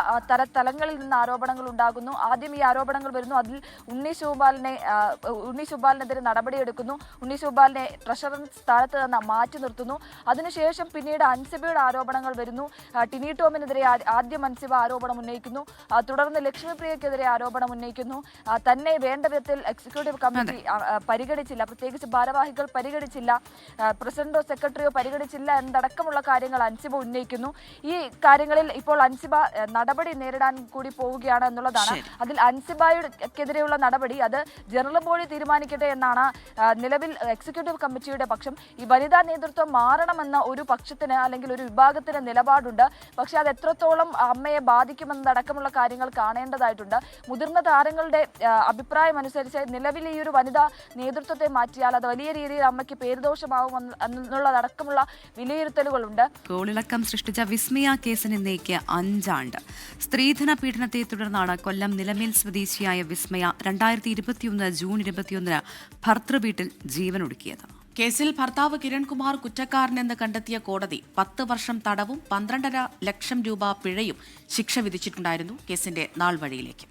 Speaker 7: തലങ്ങളിൽ നിന്ന് ആരോപണങ്ങൾ ഉണ്ടാകുന്നു. ആദ്യം ഈ ആരോപണങ്ങൾ വരുന്നു. അതിൽ ഉണ്ണി ശിവപാലിനെതിരെ നടപടിയെടുക്കുന്നു. ഉണ്ണി ശിവപാലിനെ ട്രഷറർ സ്ഥാനത്ത് നിന്ന് മാറ്റി നിർത്തുന്നു. അതിനുശേഷം പിന്നീട് അൻസിബയുടെ ആരോപണങ്ങൾ വരുന്നു. ടിനി ടോമിനെതിരെ ആദ്യം അൻസിബ ആരോപണം ഉന്നയിക്കുന്നു. തുടർന്ന് ലക്ഷ്മിപ്രിയക്കെതിരെ ആരോപണം ഉന്നയിക്കുന്നു. തന്നെ വേണ്ട വിധത്തിൽ എക്സിക്യൂട്ടീവ് കമ്മിറ്റി പരിഗണിച്ചില്ല, പ്രത്യേകിച്ച് ഭാരവാഹികൾ പരിഗണിച്ചില്ല, പ്രസിഡന്റോ സെക്രട്ടറിയോ പരിഗണിച്ചില്ല എന്നടക്കമുള്ള കാര്യങ്ങൾ അൻസിബ ഉന്നയിക്കുന്നു. ഈ കാര്യങ്ങളിൽ ഇപ്പോൾ അൻസിബ നടപടി നേരിടാൻ കൂടി പോവുകയാണ് എന്നുള്ളതാണ്. അതിൽ അൻസിബയ്ക്കെതിരെയുള്ള നടപടി അത് ജനറൽ ബോഡി തീരുമാനിക്കട്ടെ എന്നാണ് നിലവിൽ എക്സിക്യൂട്ടീവ് കമ്മിറ്റിയുടെ പക്ഷം. ഈ വനിതാ നേതൃത്വം മാറണമെന്ന ഒരു പക്ഷത്തിന് അല്ലെങ്കിൽ ഒരു വിഭാഗത്തിന് നിലപാടുണ്ട്. പക്ഷെ അത് എത്രത്തോളം അമ്മയെ ബാധിക്കുമെന്നതടക്കമുള്ള കാര്യങ്ങൾ കാണേണ്ടതായിട്ടുണ്ട്. മുതിർന്ന താരങ്ങളുടെ അഭിപ്രായം അനുസരിച്ച് നിലവിൽ ഈ ഒരു വനിതാ നേതൃത്വത്തെ മാറ്റിയാൽ അത് വലിയ രീതിയിൽ അമ്മയ്ക്ക് പേരുദോഷമാവും എന്നുള്ളതടക്കമുള്ള വിലയിരുത്തലുകളുണ്ട്.
Speaker 2: കോളിളക്കം സൃഷ്ടിച്ച വിസ്മയ കേസിന് ഇന്നേക്ക് 5 ആണ്ട്. സ്ത്രീധന പീഡനത്തെ തുടർന്നാണ് കൊല്ലം നിലമേൽ സ്വദേശിയായ വിസ്മയ 2021 ജൂൺ 21 ഭർത്തൃവീട്ടിൽ ജീവനൊടുക്കിയത്.
Speaker 1: കേസിൽ ഭർത്താവ് കിരൺകുമാർ കുറ്റക്കാരനെന്ന് കണ്ടെത്തിയ കോടതി 10 വർഷം തടവും 12.5 ലക്ഷം രൂപ പിഴയും ശിക്ഷ വിധിച്ചിട്ടുണ്ടായിരുന്നു. കേസിന്റെ നാൾ വഴിയിലേക്ക്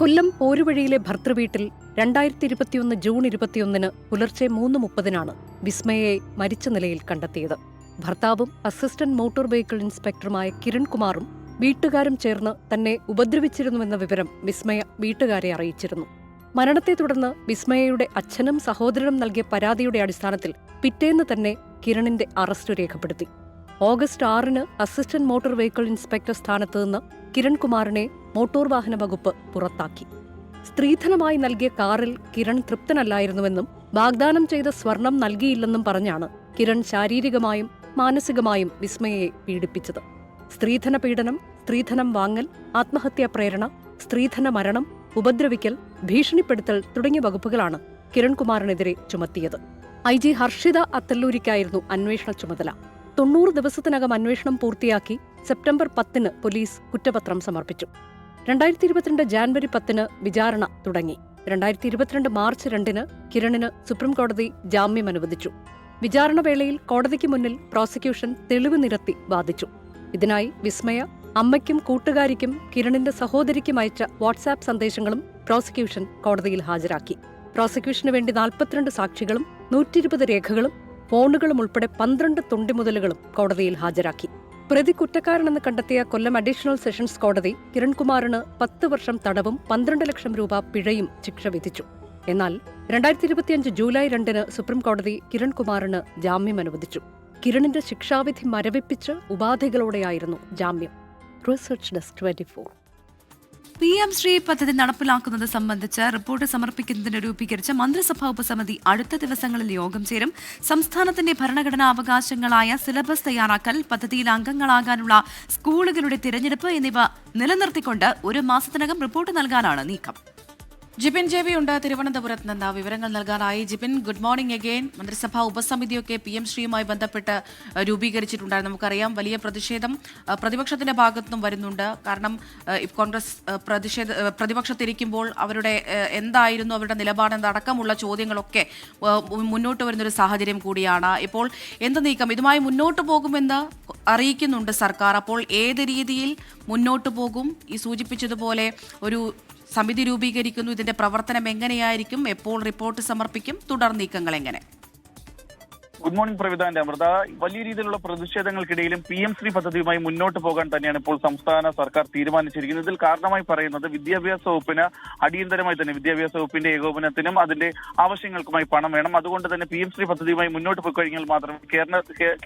Speaker 8: കൊല്ലം പോരുവഴിയിലെ ഭർത്തൃവീട്ടിൽ 2021 ജൂൺ 21 പുലർച്ചെ 3:30 വിസ്മയയെ മരിച്ച നിലയിൽ കണ്ടെത്തിയത്. ഭർത്താവും അസിസ്റ്റന്റ് മോട്ടോർ വെഹിക്കിൾ ഇൻസ്പെക്ടറുമായ കിരൺകുമാറും വീട്ടുകാരും ചേർന്ന് തന്നെ ഉപദ്രവിച്ചിരുന്നുവെന്ന വിവരം വിസ്മയ വീട്ടുകാരെ അറിയിച്ചിരുന്നു. മരണത്തെ തുടർന്ന് വിസ്മയയുടെ അച്ഛനും സഹോദരനും നൽകിയ പരാതിയുടെ അടിസ്ഥാനത്തിൽ പിറ്റേന്ന് തന്നെ കിരണിന്റെ അറസ്റ്റ് രേഖപ്പെടുത്തി. August 6 assistant motor vehicle inspector സ്ഥാനത്ത് നിന്ന് കിരൺകുമാറിനെ മോട്ടോർ വാഹന വകുപ്പ് പുറത്താക്കി. സ്ത്രീധനമായി നൽകിയ കാറിൽ കിരൺ തൃപ്തനല്ലായിരുന്നുവെന്നും വാഗ്ദാനം ചെയ്ത സ്വർണം നൽകിയില്ലെന്നും പറഞ്ഞാണ് കിരൺ ശാരീരികമായും മാനസികമായും വിസ്മയയെ പീഡിപ്പിച്ചത്. സ്ത്രീധന പീഡനം, സ്ത്രീധനം വാങ്ങൽ, ആത്മഹത്യാ പ്രേരണ, സ്ത്രീധന മരണം, ഉപദ്രവിക്കൽ, ഭീഷണിപ്പെടുത്തൽ തുടങ്ങിയ വകുപ്പുകളാണ് കിരൺകുമാറിനെതിരെ ചുമത്തിയത്. IG ഹർഷിത അത്തല്ലൂരിക്കായിരുന്നു അന്വേഷണ ചുമതല. 90 ദിവസത്തിനകം അന്വേഷണം പൂർത്തിയാക്കി സെപ്റ്റംബർ 10 പോലീസ് കുറ്റപത്രം സമർപ്പിച്ചു. 2022 ജാനുവരി 10 വിചാരണ തുടങ്ങി. 2022 മാർച്ച് 2 കിരണിന് സുപ്രീംകോടതി ജാമ്യം അനുവദിച്ചു. വിചാരണ വേളയിൽ കോടതിക്ക് മുന്നിൽ പ്രോസിക്യൂഷൻ തെളിവ് നിരത്തി വാദിച്ചു. ഇതിനായി വിസ്മയ അമ്മയ്ക്കും കൂട്ടുകാരിക്കും കിരണിന്റെ സഹോദരിക്കും അയച്ച വാട്സാപ്പ് സന്ദേശങ്ങളും പ്രോസിക്യൂഷൻ കോടതിയിൽ ഹാജരാക്കി. പ്രോസിക്യൂഷന് വേണ്ടി 42 സാക്ഷികളും 120 രേഖകളും ഫോണുകളും ഉൾപ്പെടെ 12 തൊണ്ടിമുതലുകളും കോടതിയിൽ ഹാജരാക്കി. പ്രതി കുറ്റക്കാരനെന്ന് കണ്ടെത്തിയ കൊല്ലം അഡീഷണൽ സെഷൻസ് കോടതി കിരൺകുമാറിന് 10 വർഷം തടവും 12 ലക്ഷം രൂപ പിഴയും ശിക്ഷ വിധിച്ചു. എന്നാൽ 2025 ജൂലൈ 2 സുപ്രീംകോടതി കിരൺകുമാറിന് ജാമ്യം അനുവദിച്ചു. കിരണിന്റെ ശിക്ഷാവിധി മരവിപ്പിച്ച് ഉപാധികളോടെയായിരുന്നു ജാമ്യം. Research desk 24.
Speaker 2: PM ശ്രീ പദ്ധതി നടപ്പിലാക്കുന്നത് സംബന്ധിച്ച് റിപ്പോർട്ട് സമർപ്പിക്കുന്നതിന് രൂപീകരിച്ച മന്ത്രിസഭാ ഉപസമിതി അടുത്ത ദിവസങ്ങളിൽ യോഗം ചേരും. സംസ്ഥാനത്തിന്റെ ഭരണഘടനാ അവകാശങ്ങളായ സിലബസ് തയ്യാറാക്കൽ, പദ്ധതിയിൽ അംഗങ്ങളാകാനുള്ള സ്കൂളുകളുടെ തിരഞ്ഞെടുപ്പ് എന്നിവ നിലനിർത്തിക്കൊണ്ട് 1 മാസത്തിനകം റിപ്പോർട്ട് നൽകാനാണ് നീക്കം.
Speaker 1: ജിബിൻ JB ഉണ്ട് തിരുവനന്തപുരത്ത് നിന്ന് വിവരങ്ങൾ നൽകാനായി. Jibin, good morning again. മന്ത്രിസഭാ ഉപസമിതിയൊക്കെ PM ശ്രീയുമായി ബന്ധപ്പെട്ട് രൂപീകരിച്ചിട്ടുണ്ടായിരുന്നു. നമുക്കറിയാം വലിയ പ്രതിഷേധം പ്രതിപക്ഷത്തിന്റെ ഭാഗത്തുനിന്നും വരുന്നുണ്ട്. കാരണം കോൺഗ്രസ് പ്രതിപക്ഷത്തിരിക്കുമ്പോൾ അവരുടെ എന്തായിരുന്നു അവരുടെ നിലപാടെന്നടക്കമുള്ള ചോദ്യങ്ങളൊക്കെ മുന്നോട്ട് വരുന്നൊരു സാഹചര്യം കൂടിയാണ്. ഇപ്പോൾ എന്ത് നീക്കം ഇതുമായി മുന്നോട്ട് പോകുമെന്ന് അറിയിക്കുന്നുണ്ട് സർക്കാർ. അപ്പോൾ ഏത് രീതിയിൽ മുന്നോട്ട് പോകും? ഈ സൂചിപ്പിച്ചതുപോലെ ഒരു സമിതി രൂപീകരിക്കുന്നു. ഇതിന്റെ പ്രവർത്തനം എങ്ങനെയായിരിക്കും? എപ്പോൾ റിപ്പോർട്ട് സമർപ്പിക്കും? തുടർ നീക്കങ്ങൾ എങ്ങനെ?
Speaker 5: Good morning Pravidha and Amritha. വലിയ രീതിയിലുള്ള പ്രതിഷേധങ്ങൾക്കിടയിലും PM ശ്രീ പദ്ധതിയുമായി മുന്നോട്ട് പോകാൻ തന്നെയാണ് ഇപ്പോൾ സംസ്ഥാന സർക്കാർ തീരുമാനിച്ചിരിക്കുന്നത്. ഇതിൽ കാരണമായി പറയുന്നത് വിദ്യാഭ്യാസ വകുപ്പിന് അടിയന്തരമായി തന്നെ വിദ്യാഭ്യാസ വകുപ്പിന്റെ ഏകോപനത്തിനും അതിന്റെ ആവശ്യങ്ങൾക്കുമായി പണം വേണം. അതുകൊണ്ട് തന്നെ PM ശ്രീ പദ്ധതിയുമായി മുന്നോട്ട് പോയി കഴിഞ്ഞാൽ മാത്രമേ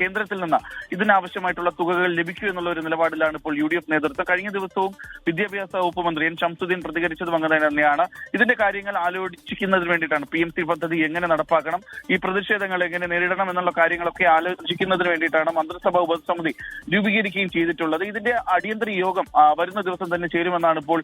Speaker 5: കേന്ദ്രത്തിൽ നിന്ന് ഇതിനാവശ്യമായിട്ടുള്ള തുകകൾ ലഭിക്കൂ എന്നുള്ള ഒരു നിലപാടിലാണ് ഇപ്പോൾ UDF നേതൃത്വം. കഴിഞ്ഞ ദിവസവും വിദ്യാഭ്യാസ വകുപ്പ് മന്ത്രി N ഷംസുദ്ദീൻ പ്രതികരിച്ചതും അങ്ങനെ തന്നെയാണ്. ഇതിന്റെ കാര്യങ്ങൾ ആലോചിക്കുന്നതിന് വേണ്ടിയിട്ടാണ് PM ശ്രീ പദ്ധതി എങ്ങനെ നടപ്പാക്കണം, ഈ പ്രതിഷേധങ്ങൾ എങ്ങനെ നേരിടണം
Speaker 9: ചെയ്യണം എന്നുള്ള കാര്യങ്ങളൊക്കെ ആലോചിക്കുന്നതിന് വേണ്ടിയിട്ടാണ് മന്ത്രിസഭാ ഉപസമിതി രൂപീകരിക്കുകയും ചെയ്തിട്ടുള്ളത്. ഇതിന്റെ അടിയന്തര യോഗം വരുന്ന ദിവസം തന്നെ ചേരുമെന്നാണ് ഇപ്പോൾ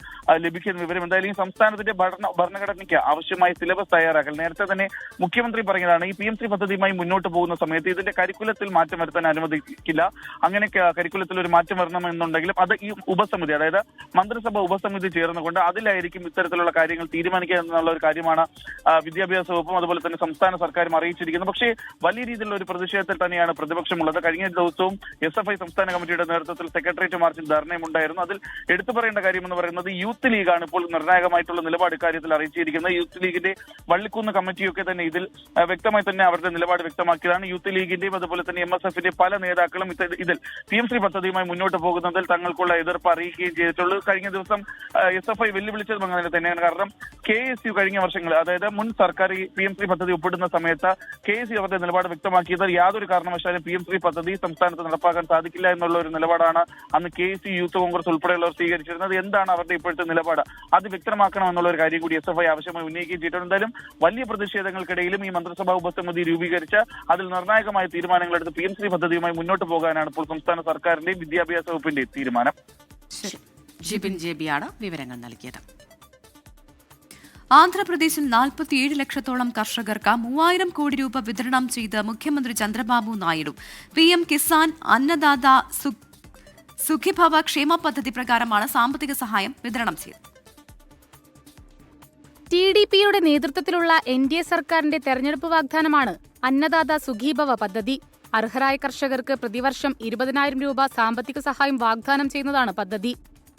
Speaker 9: ലഭിക്കുന്ന വിവരം. എന്തായാലും ഈ സംസ്ഥാനത്തിന്റെ ഭരണഘടനയ്ക്ക് ആവശ്യമായ സിലബസ് തയ്യാറാക്കൽ നേരത്തെ തന്നെ മുഖ്യമന്ത്രി പറഞ്ഞതാണ്. ഈ PMC പദ്ധതിയുമായി മുന്നോട്ട് പോകുന്ന സമയത്ത് ഇതിന്റെ കരിക്കുലത്തിൽ മാറ്റം വരുത്താൻ അനുവദിക്കില്ല. അങ്ങനെ കരിക്കുലത്തിൽ ഒരു മാറ്റം വരണമെന്നുണ്ടെങ്കിലും അത് ഈ ഉപസമിതി, അതായത് മന്ത്രിസഭ ഉപസമിതി ചേർന്നുകൊണ്ട് അതിലായിരിക്കും ഇത്തരത്തിലുള്ള കാര്യങ്ങൾ തീരുമാനിക്കുക എന്നുള്ള ഒരു കാര്യമാണ് വിദ്യാഭ്യാസ വകുപ്പും അതുപോലെ തന്നെ സംസ്ഥാന സർക്കാരും അറിയിച്ചിരിക്കുന്നത്. പക്ഷേ വലിയ രീതിയിലുള്ള ഒരു പ്രതിഷേധത്തിൽ തന്നെയാണ് പ്രതിപക്ഷമുള്ളത്. കഴിഞ്ഞ ദിവസവും SFI സംസ്ഥാന കമ്മിറ്റിയുടെ നേതൃത്വത്തിൽ സെക്രട്ടേറിയറ്റ് മാർച്ചിൽ ധർണയുമുണ്ടായിരുന്നു. അതിൽ എടുത്തു പറയേണ്ട കാര്യം എന്ന് പറയുന്നത് യൂത്ത് ലീഗാണ് ഇപ്പോൾ നിർണായകമായിട്ടുള്ള നിലപാട് ഇക്കാര്യത്തിൽ അറിയിച്ചിരിക്കുന്നത്. യൂത്ത് ലീഗിന്റെ വള്ളിക്കുന്ന് കമ്മിറ്റിയൊക്കെ തന്നെ ഇതിൽ വ്യക്തമായി തന്നെ അവരുടെ നിലപാട് വ്യക്തമാക്കിയതാണ്. യൂത്ത് ലീഗിന്റെയും അതുപോലെ തന്നെ MSFന്റെ പല നേതാക്കളും ഇതിൽ PMC പദ്ധതിയുമായി മുന്നോട്ട് പോകുന്നതിൽ തങ്ങൾക്കുള്ള എതിർപ്പ് അറിയിക്കുകയും ചെയ്തിട്ടുള്ളൂ. കഴിഞ്ഞ ദിവസം SFI വെല്ലുവിളിച്ചതും അങ്ങനെ തന്നെയാണ്. കാരണം KSU കഴിഞ്ഞ വർഷങ്ങൾ, അതായത് മുൻ സർക്കാർ ഈ PMC പദ്ധതി ഒപ്പിടുന്ന സമയത്ത് KSU അവരുടെ നിലപാട് വ്യക്തമാക്കിയത് യാതൊരു കാരണവശാലും PMC പദ്ധതി സംസ്ഥാനത്ത് നടപ്പാക്കാൻ സാധിക്കില്ല എന്നുള്ള ഒരു നിലപാടാണ് അന്ന് KSU യൂത്ത് കോൺഗ്രസ് ഉൾപ്പെടെയുള്ളവർ സ്വീകരിച്ചിരുന്നത്. എന്താണ് അവരുടെ ഇപ്പോഴത്തെ നിലപാട്, അത് വ്യക്തമാക്കണം എന്നുള്ള ഒരു കാര്യം കൂടി SFI ആവശ്യമായി ഉന്നയിക്കുകയും ചെയ്തിട്ടുണ്ട്. എന്തായാലും വലിയ പ്രതിഷേധങ്ങൾക്കിടയിലും ഈ മന്ത്രിസഭാ ഉപസമിതി രൂപീകരിച്ച് അതിൽ നിർണായകമായ തീരുമാനങ്ങളെടുത്ത് PMC പദ്ധതിയുമായി മുന്നോട്ട് പോകാനാണ് ഇപ്പോൾ സംസ്ഥാന സർക്കാരിന്റെയും വിദ്യാഭ്യാസ വകുപ്പിന്റെയും തീരുമാനം.
Speaker 1: ജിബിൻ ജെബിയാണ് വിവരങ്ങൾ നൽകിയത്.
Speaker 2: ആന്ധ്രാപ്രദേശിൽ 47 ലക്ഷത്തോളം കർഷകർക്ക് 3000 കോടി രൂപ വിതരണം ചെയ്ത് മുഖ്യമന്ത്രി ചന്ദ്രബാബു നായിഡു. PM കിസാൻ അന്നദാത സുഖിഭവ ക്ഷേമ പദ്ധതി പ്രകാരമാണ് സാമ്പത്തിക സഹായം വിതരണം ചെയ്തത്.
Speaker 10: TDPയുടെ നേതൃത്വത്തിലുള്ള NDA സർക്കാരിന്റെ തെരഞ്ഞെടുപ്പ് വാഗ്ദാനമാണ് അന്നദാത സുഖീഭവ പദ്ധതി. അർഹരായ കർഷകർക്ക് പ്രതിവർഷം 20,000 രൂപ സാമ്പത്തിക സഹായം വാഗ്ദാനം ചെയ്യുന്നതാണ് പദ്ധതി.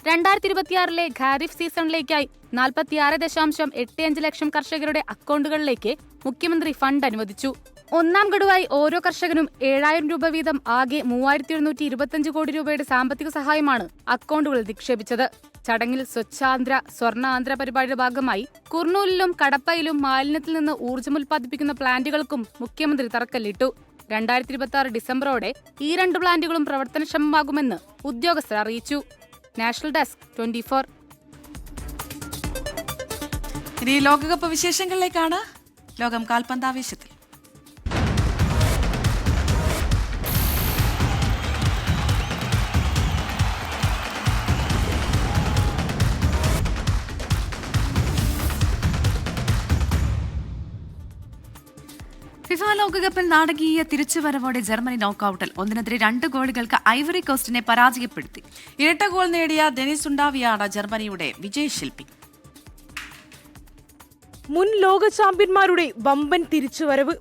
Speaker 10: 2026 ഖാരിഫ് സീസണിലേക്കായി 46.85 ലക്ഷം കർഷകരുടെ അക്കൗണ്ടുകളിലേക്ക് മുഖ്യമന്ത്രി ഫണ്ട് അനുവദിച്ചു. ഒന്നാം ഗഡുവായി ഓരോ കർഷകനും 7,000 രൂപ വീതം ആകെ 3,725 കോടി രൂപയുടെ സാമ്പത്തിക സഹായമാണ് അക്കൗണ്ടുകളിൽ നിക്ഷേപിച്ചത്. ചടങ്ങിൽ സ്വച്ഛാന്ധ്ര സ്വർണ്ണാന്ധ്ര പരിപാടിയുടെ ഭാഗമായി കുർണൂലിലും കടപ്പയിലും മാലിന്യത്തിൽ നിന്ന് ഊർജ്ജമുൽപ്പാദിപ്പിക്കുന്ന പ്ലാന്റുകൾക്കും മുഖ്യമന്ത്രി തറക്കല്ലിട്ടു. 2026 ഡിസംബറോടെ ഈ 2 പ്ലാന്റുകളും പ്രവർത്തനക്ഷമമാകുമെന്ന് ഉദ്യോഗസ്ഥർ അറിയിച്ചു. National desk 24.
Speaker 1: ഇനി ലോകകപ്പ് വിശേഷങ്ങളിലേക്കാണ്. ലോകം കാൽപന്താവേശത്തിൽ.
Speaker 2: ഫിഫ ലോകകപ്പിൽ നാടകീയ തിരിച്ചുവരവോടെ ജർമ്മനി നോക്കൌട്ടിൽ. 1-2 ഗോളുകൾക്ക് ഐവറി കോസ്റ്റിനെ പരാജയപ്പെടുത്തി.
Speaker 1: ഇരട്ട ഗോൾ നേടിയ ഡെനിസ് ഉണ്ടാവിയാണ് ജർമ്മനിയുടെ വിജയശില്പി.
Speaker 11: മുൻ ലോക ചാമ്പ്യന്മാരുടെ വമ്പൻ തിരിച്ചുവരവ്.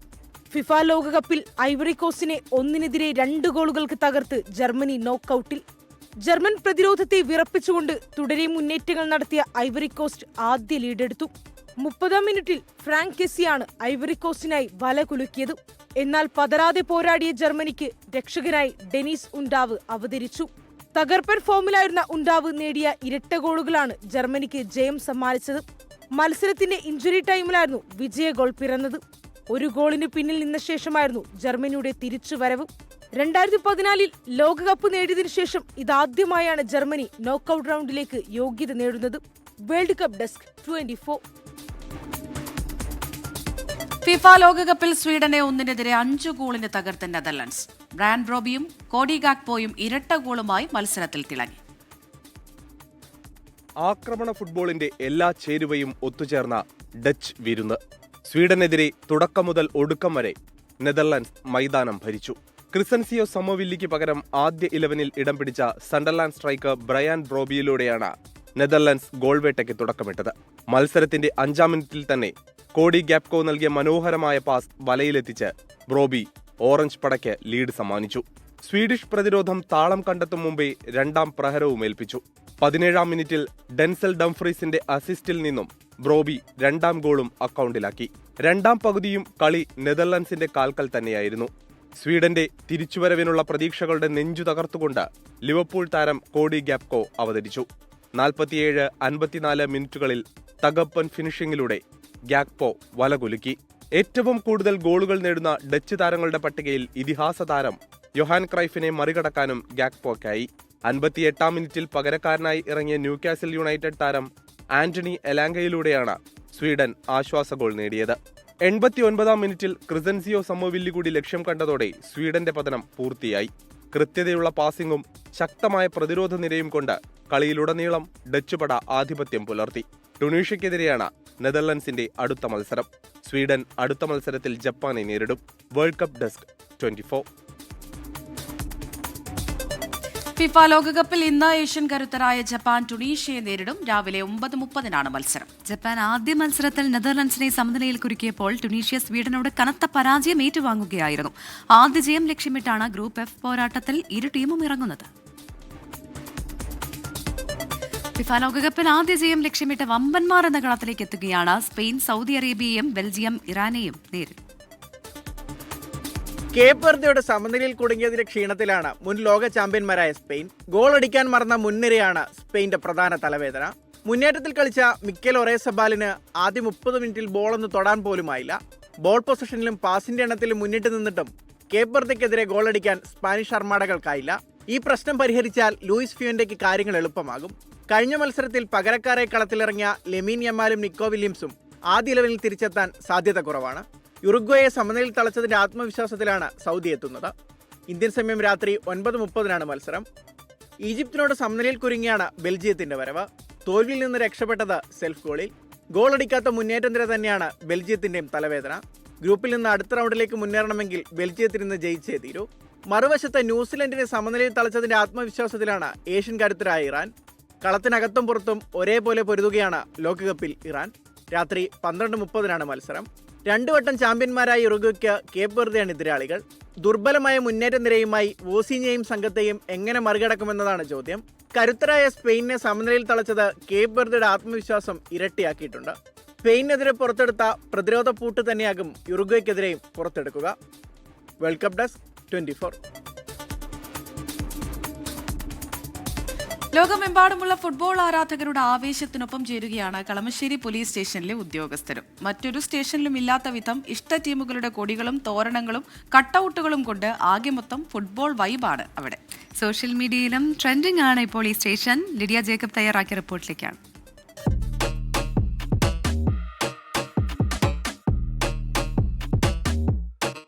Speaker 11: ഫിഫ ലോകകപ്പിൽ ഐവറി കോസ്റ്റിനെ 1-2 ഗോളുകൾക്ക് തകർത്ത് ജർമ്മനി നോക്കൌട്ടിൽ. ജർമ്മൻ പ്രതിരോധത്തെ വിറപ്പിച്ചുകൊണ്ട് തുടരെ മുന്നേറ്റങ്ങൾ നടത്തിയ ഐവറി കോസ്റ്റ് ആദ്യ ലീഡെടുത്തു. 30-ാം മിനിറ്റിൽ ഫ്രാങ്ക് കെസിയാണ് ഐവറി കോസ്റ്റിനായി വല കുലുക്കിയത്. എന്നാൽ പതറാതെ പോരാടിയ ജർമ്മനിക്ക് രക്ഷകനായി ഡെനിസ് ഉണ്ടാവ് അവതരിച്ചു. തകർപ്പൻ ഫോമിലായിരുന്ന ഉണ്ടാവ് നേടിയ ഇരട്ട ഗോളുകളാണ് ജർമ്മനിക്ക് ജയം സമ്മാനിച്ചത്. മത്സരത്തിന്റെ ഇഞ്ചുറി ടൈമിലായിരുന്നു വിജയ ഗോൾ പിറന്നത്. ഒരു ഗോളിന് പിന്നിൽ നിന്ന ശേഷമായിരുന്നു ജർമ്മനിയുടെ തിരിച്ചുവരവ്. 2014 ലോകകപ്പ് നേടിയതിനു ശേഷം ഇതാദ്യമായാണ് ജർമ്മനി നോക്കൌട്ട് റൗണ്ടിലേക്ക് യോഗ്യത നേടുന്നത്. World cup desk 24.
Speaker 1: ഫിഫ ലോകകപ്പിൽ സ്വീഡനെ 1-5 ഗോളിന് തകർത്ത നെതർലൻഡ്സ്. ബ്രാൻ ബ്രോബിയും കോഡി ഗാക്പോയും ഇരട്ട ഗോളുമായി മത്സരത്തിൽ തിളങ്ങി.
Speaker 12: ആക്രമണ ഫുട്ബോളിന്റെ എല്ലാ ചേരുവയും ഒത്തുചേർന്ന ഡച്ച് വിരുന്ന്. സ്വീഡനെതിരെ തുടക്കം മുതൽ ഒടുക്കം വരെ നെതർലൻഡ്സ് മൈതാനം ഭരിച്ചു. ക്രിസൻസിയോ സമോവില്ലിക്ക് പകരം ആദ്യ 11-ൽ ഇടം പിടിച്ച സണ്ടർലാൻഡ് സ്ട്രൈക്കർ ബ്രയാൻ ബ്രോബിയിലൂടെയാണ് നെതർലൻഡ്സ് ഗോൾവേട്ടയ്ക്ക് തുടക്കമിട്ടത്. മത്സരത്തിന്റെ 5-ാം മിനിറ്റിൽ തന്നെ കോഡി ഗാപ്കോ നൽകിയ മനോഹരമായ പാസ് വലയിലെത്തിച്ച് ബ്രോബി ഓറഞ്ച് പടയ്ക്ക് ലീഡ് സമ്മാനിച്ചു. സ്വീഡിഷ് പ്രതിരോധം താളം കണ്ടെത്തും മുമ്പേ 2-ാം പ്രഹരവും ഏൽപ്പിച്ചു. 17-ാം മിനിറ്റിൽ ഡെൻസൽ ഡംഫ്രീസിന്റെ അസിസ്റ്റിൽ നിന്നും ബ്രോബി 2-ാം ഗോളും അക്കൗണ്ടിലാക്കി. 2-ാം പകുതിയും കളി നെതർലൻഡ്സിന്റെ കാൽക്കൽ തന്നെയായിരുന്നു. സ്വീഡന്റെ തിരിച്ചുവരവിനുള്ള പ്രതീക്ഷകളുടെ നെഞ്ചു തകർത്തുകൊണ്ട് ലിവർപൂൾ താരം കോഡി ഗാപ്കോ അവതരിച്ചു. 47-54 മിനിറ്റുകളിൽ തകപ്പൻ ഫിനിഷിംഗിലൂടെ ഗാക്പോ വലകുലുക്കി. ഏറ്റവും കൂടുതൽ ഗോളുകൾ നേടുന്ന ഡച്ച് താരങ്ങളുടെ പട്ടികയിൽ ഇതിഹാസ താരം യൊഹാൻ ക്രൈഫിനെ മറികടക്കാനും ഗാക്പോയ്ക്കായി. 58-ാം മിനിറ്റിൽ പകരക്കാരനായി ഇറങ്ങിയ ന്യൂകാസിൽ യുണൈറ്റഡ് താരം ആന്റണി എലാങ്കയിലൂടെയാണ് സ്വീഡൻ ആശ്വാസ ഗോൾ നേടിയത്. 89-ാം മിനിറ്റിൽ ക്രിസൻസിയോ സമോവില്ലി കൂടി ലക്ഷ്യം കണ്ടതോടെ സ്വീഡന്റെ പതനം പൂർത്തിയായി. കൃത്യതയുള്ള പാസിംഗും ശക്തമായ പ്രതിരോധ നിരയും കൊണ്ട് കളിയിലുടനീളം ഡച്ച് പട ആധിപത്യം പുലർത്തി. ടുണീഷ്യക്കെതിരെയാണ് നെതർലൻഡ്സിന്റെ അടുത്ത മത്സരം. സ്വീഡൻ അടുത്ത മത്സരത്തിൽ ജപ്പാനെ നേരിടും. World cup desk 24.
Speaker 1: ഫിഫ ലോകകപ്പിൽ ഇന്ന് ഏഷ്യൻ കരുത്തരായ ജപ്പാൻ ടുണീഷ്യയെ നേരിടും. രാവിലെ 9:30-നാണ് മത്സരം.
Speaker 2: ജപ്പാൻ ആദ്യ മത്സരത്തിൽ നെതർലൻഡ്സിനെ സമനിലയിൽ കുരുക്കിയപ്പോൾ ടുണീഷ്യ സ്വീഡനോട് കനത്ത പരാജയം ഏറ്റുവാങ്ങുകയായിരുന്നു. ആദ്യ ജയം ലക്ഷ്യമിട്ടാണ് ഗ്രൂപ്പ് എഫ് പോരാട്ടത്തിൽ ഇരു ടീമും ഇറങ്ങുന്നത്. ഫിഫ ലോകകപ്പിൽ ആദ്യ ജയം ലക്ഷ്യമിട്ട് വമ്പന്മാർ എന്ന കളത്തിലേക്ക് എത്തുകയാണ്. സ്പെയിൻ സൗദി അറേബ്യയും ബെൽജിയം ഇറാനെയും നേരിടും.
Speaker 13: കേപ്പ് വെർദെയുടെ സമനിലയിൽ കുടുങ്ങിയതിന്റെ ക്ഷീണത്തിലാണ് മുൻ ലോക ചാമ്പ്യന്മാരായ സ്പെയിൻ. ഗോളടിക്കാൻ മറന്ന മുൻനിരയാണ് സ്പെയിന്റെ പ്രധാന തലവേദന. മുന്നേറ്റത്തിൽ കളിച്ച മിക്കൽ ഒറേസബാലിന് ആദ്യ 30 മിനിറ്റിൽ ബോളൊന്ന് തൊടാൻ പോലുമായില്ല. ബോൾ പൊസിഷനിലും പാസിന്റെ എണ്ണത്തിലും മുന്നിട്ട് നിന്നിട്ടും കേപ്പ് വെർദെക്കെതിരെ ഗോളടിക്കാൻ സ്പാനിഷ് അർമാഡകൾക്കായില്ല. ഈ പ്രശ്നം പരിഹരിച്ചാൽ ലൂയിസ് ഫിയോന്റെക്ക് കാര്യങ്ങൾ എളുപ്പമാകും. കഴിഞ്ഞ മത്സരത്തിൽ പകരക്കാരെ കളത്തിലിറങ്ങിയ ലെമീൻ യമാലും നിക്കോ വില്യംസും ആദ്യ ലെവലിൽ തിരിച്ചെത്താൻ സാധ്യത കുറവാണ്. യുറുഗ്വയെ സമനിലയിൽ തളച്ചതിന്റെ ആത്മവിശ്വാസത്തിലാണ് സൗദി എത്തുന്നത്. ഇന്ത്യൻ സമയം രാത്രി 9:30-നാണ് മത്സരം. ഈജിപ്തിനോട് സമനിലയിൽ കുരുങ്ങിയാണ് ബെൽജിയത്തിന്റെ വരവ്. തോൽവിയിൽ നിന്ന് രക്ഷപ്പെട്ടത് സെൽഫ് ഗോളിൽ. ഗോളടിക്കാത്ത മുന്നേറ്റം നിര തന്നെയാണ് ബെൽജിയത്തിന്റെയും തലവേദന. ഗ്രൂപ്പിൽ നിന്ന് അടുത്ത റൗണ്ടിലേക്ക് മുന്നേറണമെങ്കിൽ ബെൽജിയത്തിൽ നിന്ന് ജയിച്ചേ തീരൂ. മറുവശത്ത് ന്യൂസിലൻഡിനെ സമനിലയിൽ തളച്ചതിന്റെ ആത്മവിശ്വാസത്തിലാണ് ഏഷ്യൻ കരുത്തരായ ഇറാൻ. കളത്തിനകത്തും പുറത്തും ഒരേപോലെ പൊരുതുകയാണ് ലോകകപ്പിൽ ഇറാൻ. രാത്രി 12:30-നാണ് മത്സരം. 2 വട്ടം ചാമ്പ്യന്മാരായ ഉറുഗ്വയ്ക്ക് കേപ്പ് വെർദെയാണ് എതിരാളികൾ. ദുർബലമായ മുന്നേറ്റ നിരയുമായി വോസിഞ്ഞയെയും സംഘത്തെയും എങ്ങനെ മറികടക്കുമെന്നതാണ് ചോദ്യം. കരുത്തരായ സ്പെയിനിനെ സമനിലയിൽ തളച്ചത് കേപ്പ് വെർദെയുടെ ആത്മവിശ്വാസം ഇരട്ടിയാക്കിയിട്ടുണ്ട്. സ്പെയിനെതിരെ പുറത്തെടുത്ത പ്രതിരോധ പൂട്ട് തന്നെയാകും ഉറുഗ്വയ്ക്കെതിരെയും പുറത്തെടുക്കുക. World cup desk 24.
Speaker 1: ലോകമെമ്പാടുമുള്ള ഫുട്ബോൾ ആരാധകരുടെ ആവേശത്തിനൊപ്പം ചേരുകയാണ് കളമശ്ശേരി പോലീസ് സ്റ്റേഷനിലെ ഉദ്യോഗസ്ഥരും. മറ്റൊരു സ്റ്റേഷനിലും ഇല്ലാത്ത വിധം ഇഷ്ട ടീമുകളുടെ കൊടികളും തോരണങ്ങളും കട്ടൌട്ടുകളും കൊണ്ട് ആകെ മൊത്തം ഫുട്ബോൾ വൈബാണ് അവിടെ.
Speaker 2: സോഷ്യൽ മീഡിയയിലും ട്രെൻഡിംഗ് ആണ് ഇപ്പോൾ ഈ സ്റ്റേഷൻ. ലിഡിയ ജേക്കബ് തയ്യാറാക്കിയ റിപ്പോർട്ടിലേക്കാണ്.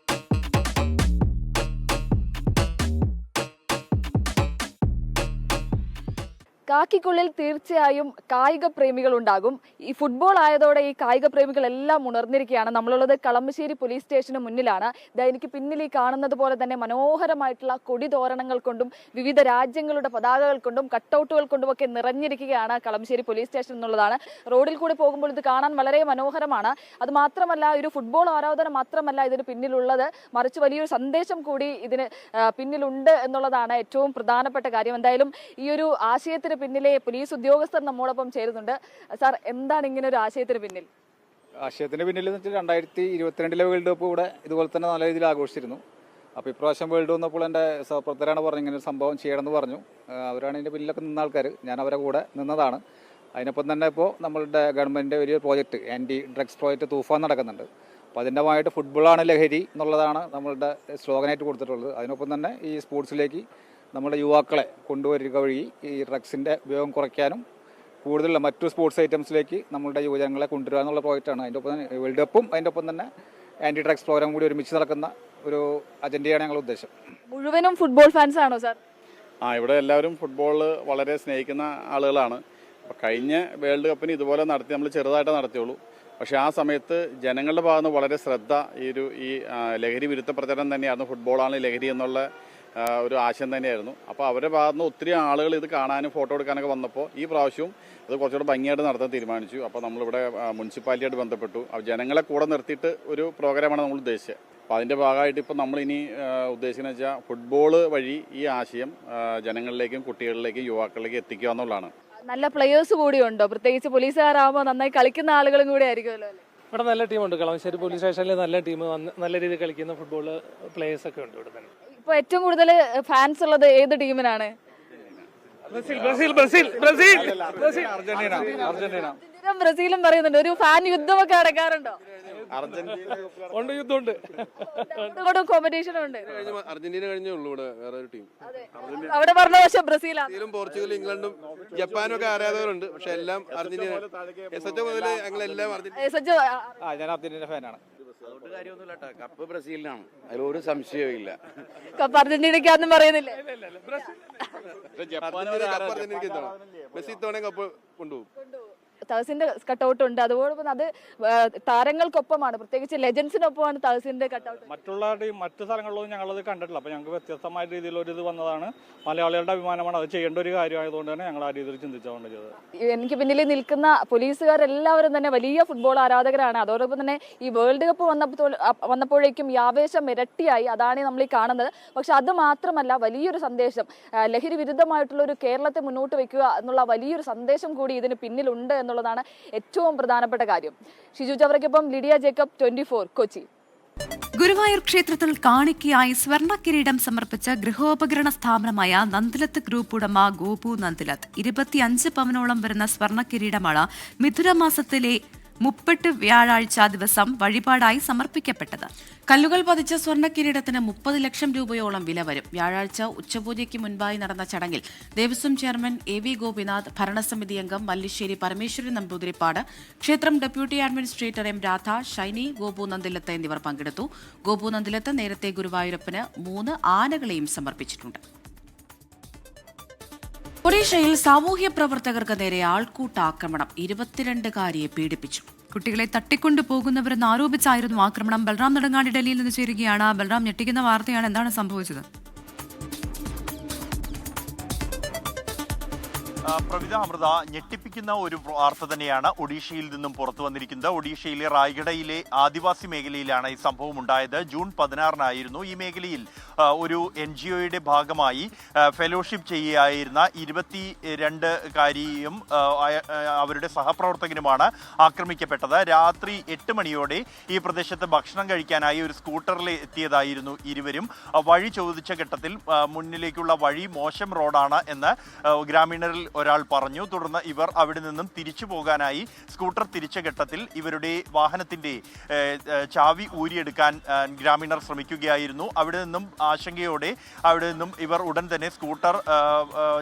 Speaker 7: കാക്കിക്കുള്ളിൽ തീർച്ചയായും കായിക പ്രേമികൾ ഉണ്ടാകും. ഈ ഫുട്ബോൾ ആയതോടെ ഈ കായിക പ്രേമികൾ എല്ലാം ഉണർന്നിരിക്കുകയാണ്. നമ്മളുള്ളത് കളമശ്ശേരി പോലീസ് സ്റ്റേഷന് മുന്നിലാണ്. എനിക്ക് പിന്നിൽ ഈ കാണുന്നത് പോലെ തന്നെ മനോഹരമായിട്ടുള്ള കൊടി തോരണങ്ങൾ കൊണ്ടും വിവിധ രാജ്യങ്ങളുടെ പതാകകൾ കൊണ്ടും കട്ടൗട്ടുകൾ കൊണ്ടും ഒക്കെ നിറഞ്ഞിരിക്കുകയാണ് കളമശ്ശേരി പോലീസ് സ്റ്റേഷൻ എന്നുള്ളതാണ്. റോഡിൽ കൂടി പോകുമ്പോൾ ഇത് കാണാൻ വളരെ മനോഹരമാണ്. അത് മാത്രമല്ല, ഒരു ഫുട്ബോൾ ആരാധന മാത്രമല്ല ഇതിന് പിന്നിലുള്ളത്, മറിച്ച് വലിയൊരു സന്ദേശം കൂടി ഇതിന് പിന്നിലുണ്ട് എന്നുള്ളതാണ് ഏറ്റവും പ്രധാനപ്പെട്ട കാര്യം. എന്തായാലും ഈ ഒരു ആശയത്തിന് പിന്നിലെ പോലീസ് ഉദ്യോഗസ്ഥർ നമ്മോടൊപ്പം ചേരുന്നുണ്ട്. സാർ, എന്താണ് ഇങ്ങനെ ഒരു ആശയത്തിന് പിന്നിൽ?
Speaker 14: ആശയത്തിന്റെ പിന്നിൽ എന്ന് വെച്ചാൽ 2022 വേൾഡ് കപ്പ് ഇവിടെ ഇതുപോലെ തന്നെ നല്ല രീതിയിൽ ആഘോഷിച്ചിരുന്നു. അപ്പോൾ ഇപ്രാവശ്യം വേൾഡ് വന്നപ്പോൾ എൻ്റെ സഹപ്രവർത്തകരാണ് പറഞ്ഞു ഇങ്ങനെ ഒരു സംഭവം ചെയ്യണമെന്ന് പറഞ്ഞു. അവരാണ് ഇതിൻ്റെ പിന്നിലൊക്കെ നിന്ന ആൾക്കാർ. ഞാൻ അവരെ കൂടെ നിന്നതാണ്. അതിനൊപ്പം തന്നെ ഇപ്പോൾ നമ്മളുടെ ഗവൺമെൻറ്റിൻ്റെ വലിയൊരു പ്രോജക്റ്റ് ആൻറ്റി ഡ്രഗ്സ് പ്രോജക്റ്റ് തൂഫാൻ നടക്കുന്നുണ്ട്. അപ്പോൾ അതിൻ്റെമായിട്ട് ഫുട്ബോളാണ് ലഹരി എന്നുള്ളതാണ് നമ്മളുടെ സ്ലോഗനായിട്ട് കൊടുത്തിട്ടുള്ളത്. അതിനൊപ്പം തന്നെ ഈ സ്പോർട്സിലേക്ക് നമ്മുടെ യുവാക്കളെ കൊണ്ടുവരിക വഴി ഈ ഡ്രഗ്സിൻ്റെ ഉപയോഗം കുറയ്ക്കാനും കൂടുതലുള്ള മറ്റു സ്പോർട്സ് ഐറ്റംസിലേക്ക് നമ്മളുടെ യുവജനങ്ങളെ കൊണ്ടുവരിക എന്നുള്ള പ്രോജക്റ്റാണ്. അതിൻ്റെ ഒപ്പം തന്നെ വേൾഡ് കപ്പും അതിൻ്റെ ഒപ്പം തന്നെ ആൻറ്റി ഡ്രഗ്സ് പ്രോഗ്രാം കൂടി ഒരുമിച്ച് നടക്കുന്ന ഒരു അജണ്ടയാണ് ഞങ്ങളുടെ ഉദ്ദേശം.
Speaker 7: മുഴുവനും ഫുട്ബോൾ ഫാൻസ് ആണോ സാർ?
Speaker 15: ഇവിടെ എല്ലാവരും ഫുട്ബോൾ വളരെ സ്നേഹിക്കുന്ന ആളുകളാണ്. അപ്പോൾ കഴിഞ്ഞ വേൾഡ് കപ്പിന് ഇതുപോലെ നമ്മൾ ചെറുതായിട്ട് നടത്തിയുള്ളൂ. പക്ഷേ ആ സമയത്ത് ജനങ്ങളുടെ ഭാഗത്ത് നിന്ന് വളരെ ശ്രദ്ധ ഈ ലഹരി വിരുദ്ധ പ്രചരണം തന്നെയായിരുന്നു. ഫുട്ബോളാണ് ലഹരി എന്നുള്ള ഒരു ആശയം തന്നെയായിരുന്നു. അപ്പോൾ അവരുടെ ഭാഗത്ത് നിന്ന് ഒത്തിരി ആളുകൾ ഇത് കാണാനും ഫോട്ടോ എടുക്കാനൊക്കെ വന്നപ്പോൾ ഈ പ്രാവശ്യവും അത് കുറച്ചുകൂടെ ഭംഗിയായിട്ട് നടത്താൻ തീരുമാനിച്ചു. അപ്പോൾ നമ്മളിവിടെ മുനിസിപ്പാലിറ്റിയായിട്ട് ബന്ധപ്പെട്ടു. ജനങ്ങളെ കൂടെ നിർത്തിയിട്ട് ഒരു പ്രോഗ്രാമാണ് നമ്മൾ ഉദ്ദേശിച്ചത്. അപ്പോൾ അതിൻ്റെ ഭാഗമായിട്ട് ഇപ്പോൾ നമ്മളിനി ഉദ്ദേശിക്കുന്നത് വെച്ചാൽ ഫുട്ബോൾ വഴി ഈ ആശയം ജനങ്ങളിലേക്കും കുട്ടികളിലേക്കും യുവാക്കളിലേക്കും എത്തിക്കുക എന്നുള്ളതാണ്.
Speaker 7: നല്ല പ്ലെയേഴ്സ് കൂടി ഉണ്ടോ? പ്രത്യേകിച്ച് പോലീസുകാരാകുമ്പോൾ നന്നായി കളിക്കുന്ന ആളുകളും കൂടി ആയിരിക്കുമല്ലോ.
Speaker 16: ഇവിടെ നല്ല ടീമുണ്ട്. കളമശ്ശേരി പോലീസ് സ്റ്റേഷനിൽ നല്ല ടീം, നല്ല രീതിയിൽ കളിക്കുന്ന ഫുട്ബോൾ പ്ലേയേഴ്സ് ഒക്കെ ഉണ്ട് ഇവിടെ തന്നെ.
Speaker 7: ഇപ്പൊ ഏറ്റവും കൂടുതൽ ഫാൻസ് ഉള്ളത് ഏത് ടീമിനാണ്? ബ്രസീലും പറയുന്നുണ്ട്. ഒരു ഫാൻ യുദ്ധമൊക്കെ നടക്കാറുണ്ടോ? കോമ്പറ്റീഷൻ ഉണ്ട്.
Speaker 17: അർജന്റീന കഴിഞ്ഞേ ഉള്ളൂ ഇവിടെ വേറെ ഒരു ടീം.
Speaker 7: അവിടെ പറഞ്ഞ പക്ഷെ ബ്രസീലും
Speaker 17: പോർച്ചുഗലും ഇംഗ്ലണ്ടും ജപ്പാനും ഒക്കെ ആരാധകരുണ്ട്. പക്ഷെ എല്ലാം അർജന്റീന.
Speaker 14: ഞാൻ അർജന്റീന ഫാനാണ്.
Speaker 17: അതുകൊണ്ട് കാര്യമൊന്നുമില്ല കേട്ടോ. കപ്പ് ബ്രസീലിനാണ്, അതിലൊരു സംശയവും ഇല്ല.
Speaker 7: കപ്പ് അർജന്റീനയ്ക്കാന്നും പറയുന്നില്ലേ?
Speaker 17: മെസ്സി ഇത്തവണ കപ്പ് കൊണ്ടുപോകും.
Speaker 7: തഹസിന്റെ കട്ടൗട്ട് ഉണ്ട്, അതോടൊപ്പം അത് താരങ്ങൾക്കൊപ്പമാണ്, പ്രത്യേകിച്ച് ലെജൻസിനൊപ്പമാണ് തഹസിന്റെ കട്ടൗട്ട്.
Speaker 16: മറ്റു സ്ഥലങ്ങളിലൊന്നും ഞങ്ങളത് കണ്ടിട്ടില്ല. അപ്പോൾ ഞങ്ങൾക്ക് വ്യത്യസ്തമായ രീതിയിലൊരു ഇത് വന്നതാണ്. മലയാളികളുടെ അഭിമാനമാണ്, അത് ചെയ്യേണ്ട ഒരു കാര്യമായതുകൊണ്ട് തന്നെ ഞങ്ങൾ ആ രീതിയിൽ ചിന്തിച്ചുകൊണ്ട് ചെയ്തത്.
Speaker 7: എനിക്ക് പിന്നിൽ നിൽക്കുന്ന പോലീസുകാരെല്ലാവരും തന്നെ വലിയ ഫുട്ബോൾ ആരാധകരാണ്. അതോടൊപ്പം തന്നെ ഈ വേൾഡ് കപ്പ് വന്നപ്പോഴേക്കും ഈ ആവേശം ഇരട്ടിയായി, അതാണ് നമ്മൾ ഈ കാണുന്നത്. പക്ഷെ അത് മാത്രമല്ല, വലിയൊരു സന്ദേശം, ലഹരി വിരുദ്ധമായിട്ടുള്ള ഒരു കേരളത്തെ മുന്നോട്ട് വെക്കുക എന്നുള്ള വലിയൊരു സന്ദേശം കൂടി ഇതിന് പിന്നിലുണ്ട് എന്നുള്ളതാണ് ഏറ്റവും പ്രധാനപ്പെട്ട കാര്യം. ഷിജു ചവറയ്ക്കൊപ്പം ലിഡിയ ജേക്കബ്, 24 കൊച്ചി.
Speaker 2: ഗുരുവായൂർ ക്ഷേത്രത്തിൽ കാണിക്കയായി സ്വർണ്ണ കിരീടം സമർപ്പിച്ച ഗൃഹോപകരണ സ്ഥാപനമായ നന്ദിലത്ത് ഗ്രൂപ്പ് ഉടമ ഗോപു നന്ദിലത്ത് 25 പവനോളം വരുന്ന സ്വർണ്ണ കിരീടമാണ് മിഥുനമാസത്തിലെ 30 വ്യാഴാഴ്ച ദിവസം വഴിപാടായി സമർപ്പിക്കപ്പെട്ടത്.
Speaker 1: കല്ലുകൾ പതിച്ച സ്വർണ്ണ കിരീടത്തിന് 30 ലക്ഷം രൂപയോളം വില വരും. വ്യാഴാഴ്ച ഉച്ചപൂജയ്ക്ക് മുൻപായി നടന്ന ചടങ്ങിൽ ദേവസ്വം ചെയർമാൻ AV ഗോപിനാഥ്, ഭരണസമിതി അംഗം മല്ലിശ്ശേരി പരമേശ്വരൻ നമ്പൂതിരിപ്പാട്, ക്ഷേത്രം deputy administrator M Radha, Shiny, Gopu Nandilath എന്നിവർ പങ്കെടുത്തു. ഗോപു നന്ദിലത്ത് നേരത്തെ ഗുരുവായൂരപ്പന് 3 ആനകളെയും സമർപ്പിച്ചിട്ടുണ്ട്. ഒഡീഷയിൽ സാമൂഹ്യ പ്രവർത്തകർക്ക് നേരെ ആൾക്കൂട്ടാക്രമണം, 22കാരിയെ പീഡിപ്പിച്ചു.
Speaker 2: കുട്ടികളെ തട്ടിക്കൊണ്ടു പോകുന്നവരെന്ന് ആരോപിച്ചായിരുന്നു ആക്രമണം. ബൽറാം നെടുങ്ങാടി ഡൽഹിയിൽ നിന്ന് ചേരുകയാണ്. ബൽറാം, ഞെട്ടിക്കുന്ന വാർത്തയാണ്, എന്താണ് സംഭവിച്ചത്?
Speaker 4: പ്രവിധ, അമൃത, ഞെട്ടിപ്പിക്കുന്ന ഒരു വാർത്ത തന്നെയാണ് ഒഡീഷയിൽ നിന്നും പുറത്തു വന്നിരിക്കുന്നത്. ഒഡീഷയിലെ റായ്ഗഡയിലെ ആദിവാസി മേഖലയിലാണ് ഈ സംഭവം ഉണ്ടായത്. ജൂൺ 16-നായിരുന്നു. ഈ മേഖലയിൽ ഒരു NGOയുടെ ഭാഗമായി ഫെലോഷിപ്പ് ചെയ്യുകയായിരുന്ന 22കാരിയും അവരുടെ സഹപ്രവർത്തകനുമാണ് ആക്രമിക്കപ്പെട്ടത്. രാത്രി 8 മണിയോടെ ഈ പ്രദേശത്ത് ഭക്ഷണം കഴിക്കാനായി ഒരു സ്കൂട്ടറിൽ എത്തിയതായിരുന്നു ഇരുവരും. വഴി ചോദിച്ച ഘട്ടത്തിൽ മുന്നിലേക്കുള്ള വഴി മോശം റോഡാണ് എന്ന് ഗ്രാമീണരിൽ ഒരാൾ പറഞ്ഞു. തുടർന്ന് ഇവർ അവിടെ നിന്നും തിരിച്ചു പോകാനായി സ്കൂട്ടർ തിരിച്ച ഘട്ടത്തിൽ ഇവരുടെ വാഹനത്തിന്റെ ചാവി ഊരിയെടുക്കാൻ ഗ്രാമീണർ ശ്രമിക്കുകയായിരുന്നു. അവിടെ നിന്നും ആശങ്കയോടെ ഇവർ ഉടൻ തന്നെ സ്കൂട്ടർ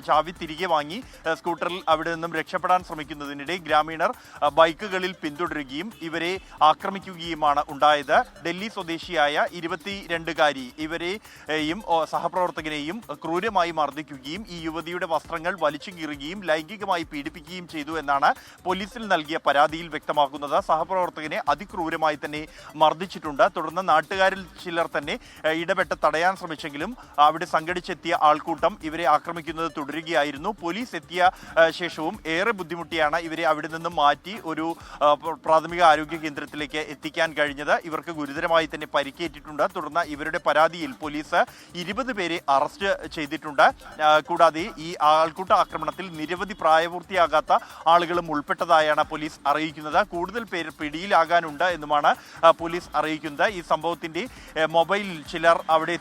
Speaker 4: ചാവി തിരികെ വാങ്ങി സ്കൂട്ടറിൽ അവിടെ നിന്നും രക്ഷപ്പെടാൻ ശ്രമിക്കുന്നതിനിടെ ഗ്രാമീണർ ബൈക്കുകളിൽ പിന്തുടരുകയും ഇവരെ ആക്രമിക്കുകയുമാണ് ഉണ്ടായത്. ഡൽഹി സ്വദേശിയായ 22കാരി ഇവരെയും സഹപ്രവർത്തകനെയും ക്രൂരമായി മർദ്ദിക്കുകയും ഈ യുവതിയുടെ വസ്ത്രങ്ങൾ വലിച്ചു കീറുകയും ലൈംഗികമായി പീഡിപ്പിക്കുകയും ചെയ്തു എന്നാണ് പോലീസിൽ നൽകിയ പരാതിയിൽ വ്യക്തമാക്കുന്നത്. സഹപ്രവർത്തകനെ അതിക്രൂരമായി തന്നെ മർദ്ദിച്ചിട്ടുണ്ട്. തുടർന്ന് നാട്ടുകാരിൽ ചിലർ തന്നെ ഇടപെട്ട് തടയാൻ ശ്രമിച്ചെങ്കിലും അവിടെ സംഘടിച്ചെത്തിയ ആൾക്കൂട്ടം ഇവരെ ആക്രമിക്കുന്നത് തുടരുകയായിരുന്നു. പോലീസ് എത്തിയ ശേഷവും ഏറെ ബുദ്ധിമുട്ടിയാണ് ഇവരെ അവിടെ നിന്നും മാറ്റി ഒരു പ്രാഥമിക ആരോഗ്യ കേന്ദ്രത്തിലേക്ക് എത്തിക്കാൻ കഴിഞ്ഞത്. ഇവർക്ക് ഗുരുതരമായി തന്നെ പരിക്കേറ്റിട്ടുണ്ട്. തുടർന്ന് ഇവരുടെ പരാതിയിൽ പോലീസ് 20 പേരെ അറസ്റ്റ് ചെയ്തിട്ടുണ്ട്. കൂടാതെ ഈ ആൾക്കൂട്ട ആക്രമണത്തിൽ നിരവധി പ്രായപൂർത്തിയാകാത്ത ആളുകളും ഉൾപ്പെട്ടതായാണ് പോലീസ് അറിയിക്കുന്നത്. കൂടുതൽ പേർ പിടിയിലാകാനുണ്ട് എന്നുമാണ് പോലീസ് അറിയിക്കുന്നത്. ഈ സംഭവത്തിന്റെ മൊബൈലിൽ ചിലർ അവിടെ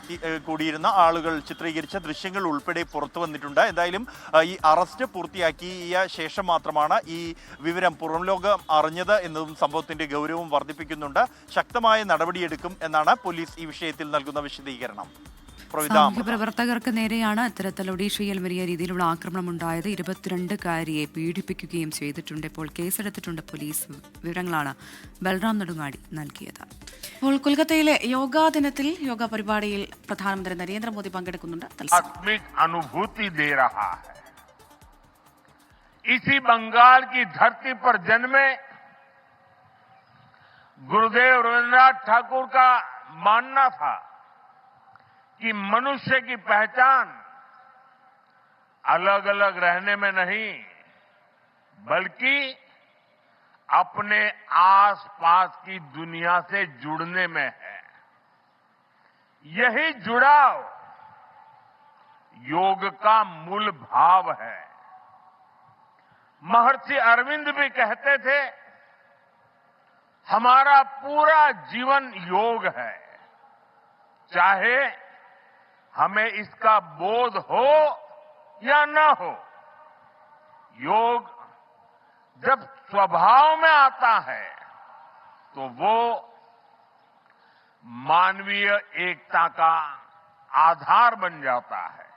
Speaker 4: കൂടിയിരുന്ന ആളുകൾ ചിത്രീകരിച്ച ദൃശ്യങ്ങൾ ഉൾപ്പെടെ പുറത്തു വന്നിട്ടുണ്ട്. എന്തായാലും ഈ അറസ്റ്റ് പൂർത്തിയാക്കിയ ശേഷം മാത്രമാണ് ഈ വിവരം പുറം ലോകം അറിഞ്ഞത് എന്നതും സംഭവത്തിന്റെ ഗൗരവം വർദ്ധിപ്പിക്കുന്നുണ്ട്. ശക്തമായ നടപടിയെടുക്കും എന്നാണ് പോലീസ് ഈ വിഷയത്തിൽ നൽകുന്ന വിശദീകരണം.
Speaker 2: പ്രവർത്തകർക്ക് നേരെയാണ് ഇത്തരത്തിൽ ഒഡീഷയിൽ വലിയ രീതിയിലുള്ള ആക്രമണം ഉണ്ടായത്. 22കാരിയെ പീഡിപ്പിക്കുകയും ചെയ്തിട്ടുണ്ട്. ഇപ്പോൾ കേസെടുത്തിട്ടുണ്ട് പോലീസ്. വിവരങ്ങളാണ് ബൽറാം നെടുങ്ങാടി നൽകിയത്.
Speaker 1: ഇപ്പോൾ കൊൽക്കത്തയിലെ യോഗാ ദിനത്തിൽ യോഗ പരിപാടിയിൽ പ്രധാനമന്ത്രി നരേന്ദ്രമോദി പങ്കെടുക്കുന്നുണ്ട്.
Speaker 18: अनुभूति दे रहा है। इसी बंगाल की धरती पर जन्मे गुरुदेव रविन्द्रनाथ ठाकुर का मानना था कि मनुष्य की पहचान अलग अलग रहने में नहीं बल्कि अपने आसपास की दुनिया से जुड़ने में है। यही जुड़ाव योग का मूल भाव है। महर्षि अरविंद भी कहते थे, हमारा पूरा जीवन योग है, चाहे हमें इसका बोध हो या न हो। योग जब स्वभाव में आता है तो वो मानवीय एकता का आधार बन जाता है।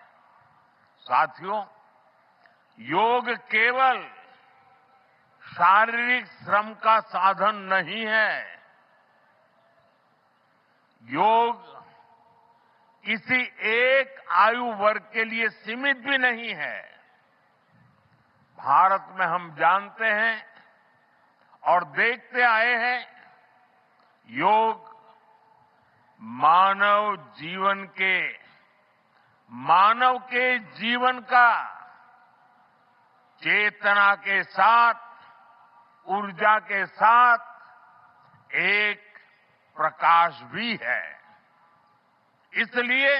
Speaker 18: साथियों, योग केवल शारीरिक श्रम का साधन नहीं है, योग किसी एक आयु वर्ग के लिए सीमित भी नहीं है। भारत में हम जानते हैं और देखते आए हैं, योग मानव के जीवन का चेतना के साथ, ऊर्जा के साथ एक प्रकाश भी है। इसलिए